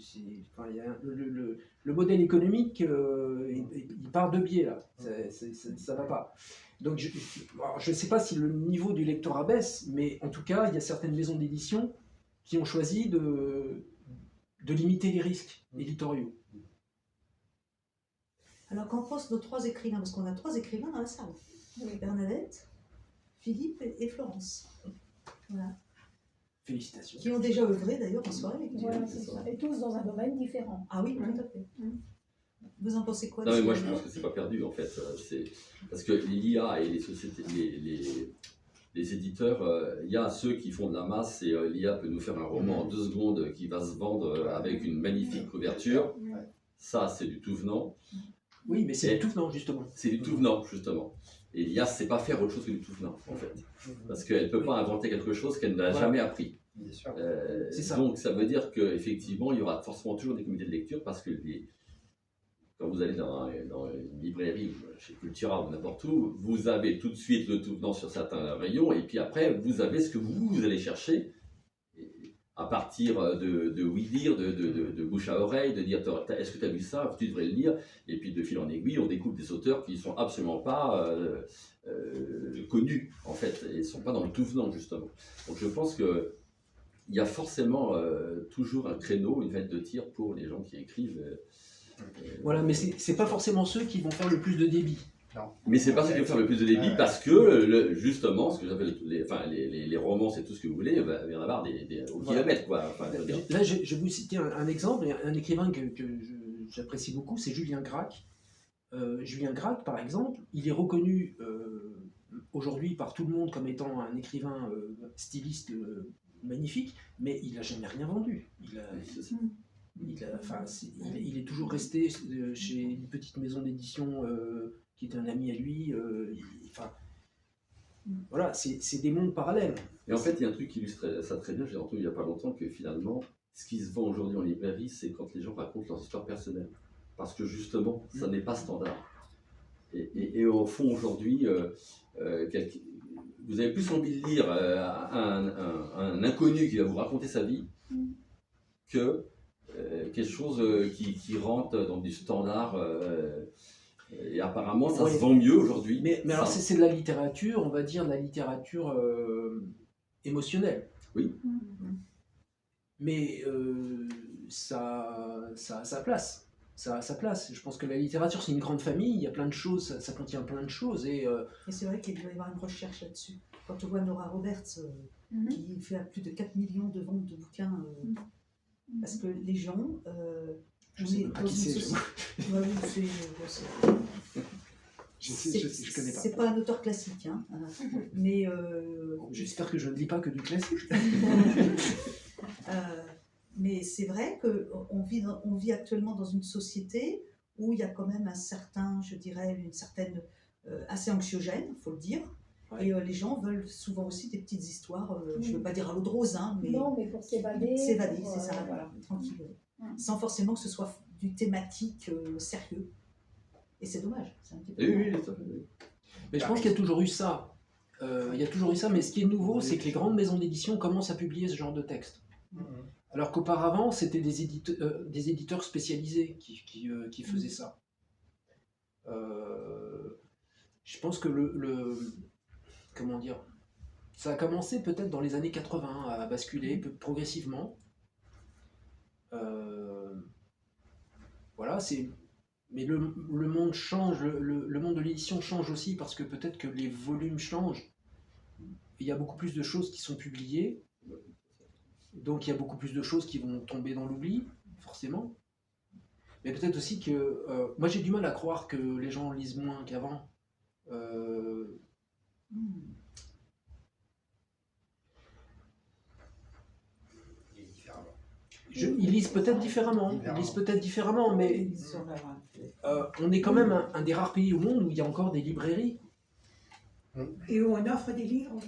modèle économique, il part de biais, là. Ça ne va pas. Donc, je ne sais pas si le niveau du lectorat baisse, mais en tout cas, il y a certaines maisons d'édition qui ont choisi de limiter les risques éditoriaux. Alors qu'en pensent nos 3 écrivains? Parce qu'on a 3 écrivains dans la salle. Bernadette, Philippe et Florence. Voilà. Félicitations. Qui ont déjà œuvré d'ailleurs en soirée avec Voilà, c'est ça. Et tous dans un domaine différent. Ah oui, tout à fait. Vous en pensez quoi? Non, mais moi je pense que c'est pas perdu en fait. Parce que l'IA et les sociétés, les éditeurs, il y a ceux qui font de la masse et l'IA peut nous faire un roman en 2 secondes qui va se vendre avec une magnifique couverture. Ça, c'est du tout venant. Oui, mais c'est tout venant, justement. C'est du tout venant, justement. Et l'IA, c'est pas faire autre chose que du tout venant, en fait. Parce qu'elle ne peut pas inventer quelque chose qu'elle n'a jamais appris. Bien sûr. C'est ça. Donc, ça veut dire qu'effectivement, il y aura forcément toujours des comités de lecture parce que quand vous allez dans une librairie, chez Cultura ou n'importe où, vous avez tout de suite le tout venant sur certains rayons et puis après, vous avez ce que vous allez chercher à partir de oui-dire, de bouche à oreille, de dire est-ce que tu as vu ça, tu devrais le lire, et puis de fil en aiguille, on découvre des auteurs qui ne sont absolument pas connus, en fait, et ne sont pas dans le tout venant, justement. Donc je pense qu'il y a forcément toujours un créneau, une fenêtre de tir pour les gens qui écrivent. Voilà, mais c'est pas forcément ceux qui vont faire le plus de débit. Non. Mais c'est pas ce qui va faire le plus de débit parce que justement, ce que j'appelle les romances et tout ce que vous voulez, il va y en avoir au kilomètre, quoi. Enfin, Là, je vais vous citer un exemple, et un écrivain que j'apprécie beaucoup, c'est Julien Gracq. Julien Gracq, par exemple, il est reconnu aujourd'hui par tout le monde comme étant un écrivain styliste magnifique, mais il n'a jamais rien vendu. Il est toujours resté chez une petite maison d'édition qui est un ami à lui. Voilà, c'est des mondes parallèles. Et en fait, il y a un truc qui illustre ça très bien, j'ai entendu il n'y a pas longtemps, que finalement, ce qui se vend aujourd'hui en librairie, c'est quand les gens racontent leurs histoires personnelles. Parce que justement, ça n'est pas standard. Et au fond, aujourd'hui, vous avez plus envie de lire un inconnu qui va vous raconter sa vie que quelque chose qui rentre dans du standard. Et apparemment, ça se vend mieux aujourd'hui. Mais alors, c'est de la littérature, on va dire, de la littérature émotionnelle. Oui. Mais ça a sa place. Ça a sa place. Je pense que la littérature, c'est une grande famille, il y a plein de choses, ça contient plein de choses. Et c'est vrai qu'il doit y avoir une recherche là-dessus. Quand on voit Nora Roberts, qui fait plus de 4 millions de ventes de bouquins, parce que les gens... je sais pas qui c'est. Je connais pas. C'est pas un auteur classique, hein, mais... J'espère que je ne lis pas que du classique. Mais c'est vrai qu'on vit actuellement dans une société où il y a quand même un certain, je dirais, une certaine... assez anxiogène, il faut le dire. Ouais. Et les gens veulent souvent aussi des petites histoires, je ne veux pas dire à l'eau de rose, hein, mais... Non, mais pour s'évader. S'évader, c'est ça, voilà, tranquille. Sans forcément que ce soit du thématique sérieux. Et c'est dommage. C'est un petit peu oui. Mais je pense qu'il y a toujours eu ça. Il y a toujours eu ça, mais ce qui est nouveau, c'est que les grandes maisons d'édition commencent à publier ce genre de texte. Alors qu'auparavant, c'était des éditeurs spécialisés qui faisaient ça. Je pense que comment dire, ça a commencé peut-être dans les années 80 à basculer progressivement. Voilà, mais le monde change, le monde de l'édition change aussi parce que peut-être que les volumes changent. Il y a beaucoup plus de choses qui sont publiées, donc il y a beaucoup plus de choses qui vont tomber dans l'oubli, forcément. Mais peut-être aussi que... moi j'ai du mal à croire que les gens lisent moins qu'avant. Ils lisent peut-être différemment, mais on est quand même un des rares pays au monde où il y a encore des librairies. Et où on offre des livres.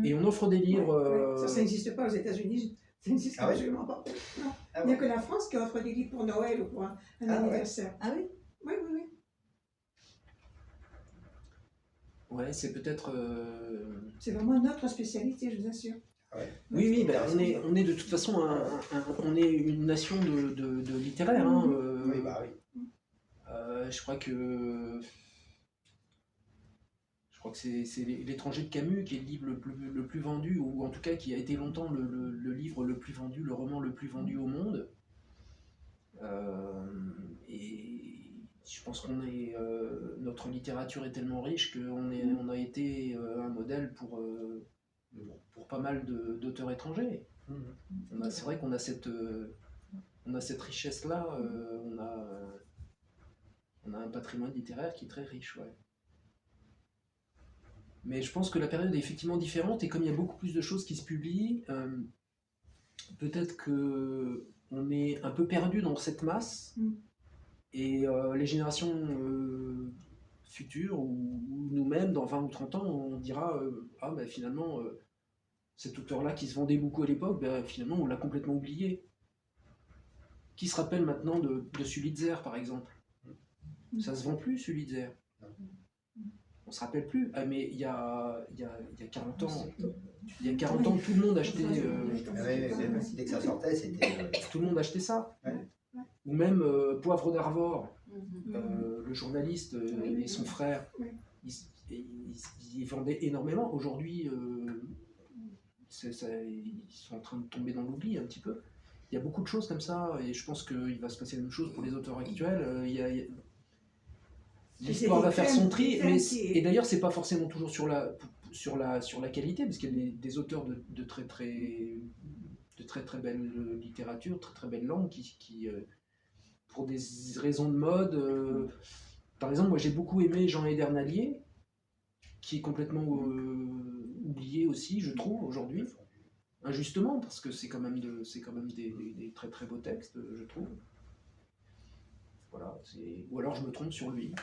Et on offre des livres... Ça n'existe pas aux États-Unis. Ça n'existe absolument pas. Non. Il n'y a que la France qui offre des livres pour Noël ou pour un anniversaire. Ah oui? Oui. Ouais, c'est peut-être... C'est vraiment notre spécialité, je vous assure. Oui, ben, on est de toute façon on est une nation de littéraires. Oui, bah oui. Je crois que c'est L'étranger de Camus qui est le livre le plus vendu, ou en tout cas qui a été longtemps le livre le plus vendu, le roman le plus vendu au monde. Et je pense notre littérature est tellement riche qu'on a été un modèle pour pas mal d'auteurs étrangers. C'est vrai qu'on a cette richesse-là, on a un patrimoine littéraire qui est très riche. Ouais. Mais je pense que la période est effectivement différente, et comme il y a beaucoup plus de choses qui se publient, peut-être qu'on est un peu perdu dans cette masse, les générations futures, ou nous-mêmes, dans 20 ou 30 ans, on dira ah ben finalement, cet auteur-là qui se vendait beaucoup à l'époque, ben, finalement on l'a complètement oublié. Qui se rappelle maintenant de Sulitzer, par exemple? Ça se vend plus, Sulitzer. On se rappelle plus. Ah, mais il y a 40 ans, il y a 40 ans, tout le monde achetait, Dès que ça sortait, c'était. tout le monde achetait ça. Ouais. Ou même Poivre d'Arvor, le journaliste et son frère, ils vendaient énormément. Aujourd'hui, ils sont en train de tomber dans l'oubli un petit peu. Il y a beaucoup de choses comme ça, et je pense qu'il va se passer la même chose pour les auteurs actuels. L'histoire va faire son tri, et d'ailleurs, c'est pas forcément toujours sur la qualité, parce qu'il y a des auteurs de très très belle littérature, très très belle langue, qui pour des raisons de mode. Par exemple, moi j'ai beaucoup aimé Jean Edernalier, qui est complètement oublié aussi, je trouve, aujourd'hui. Injustement, parce que c'est quand même des très très beaux textes, je trouve. Voilà, ou alors je me trompe sur lui.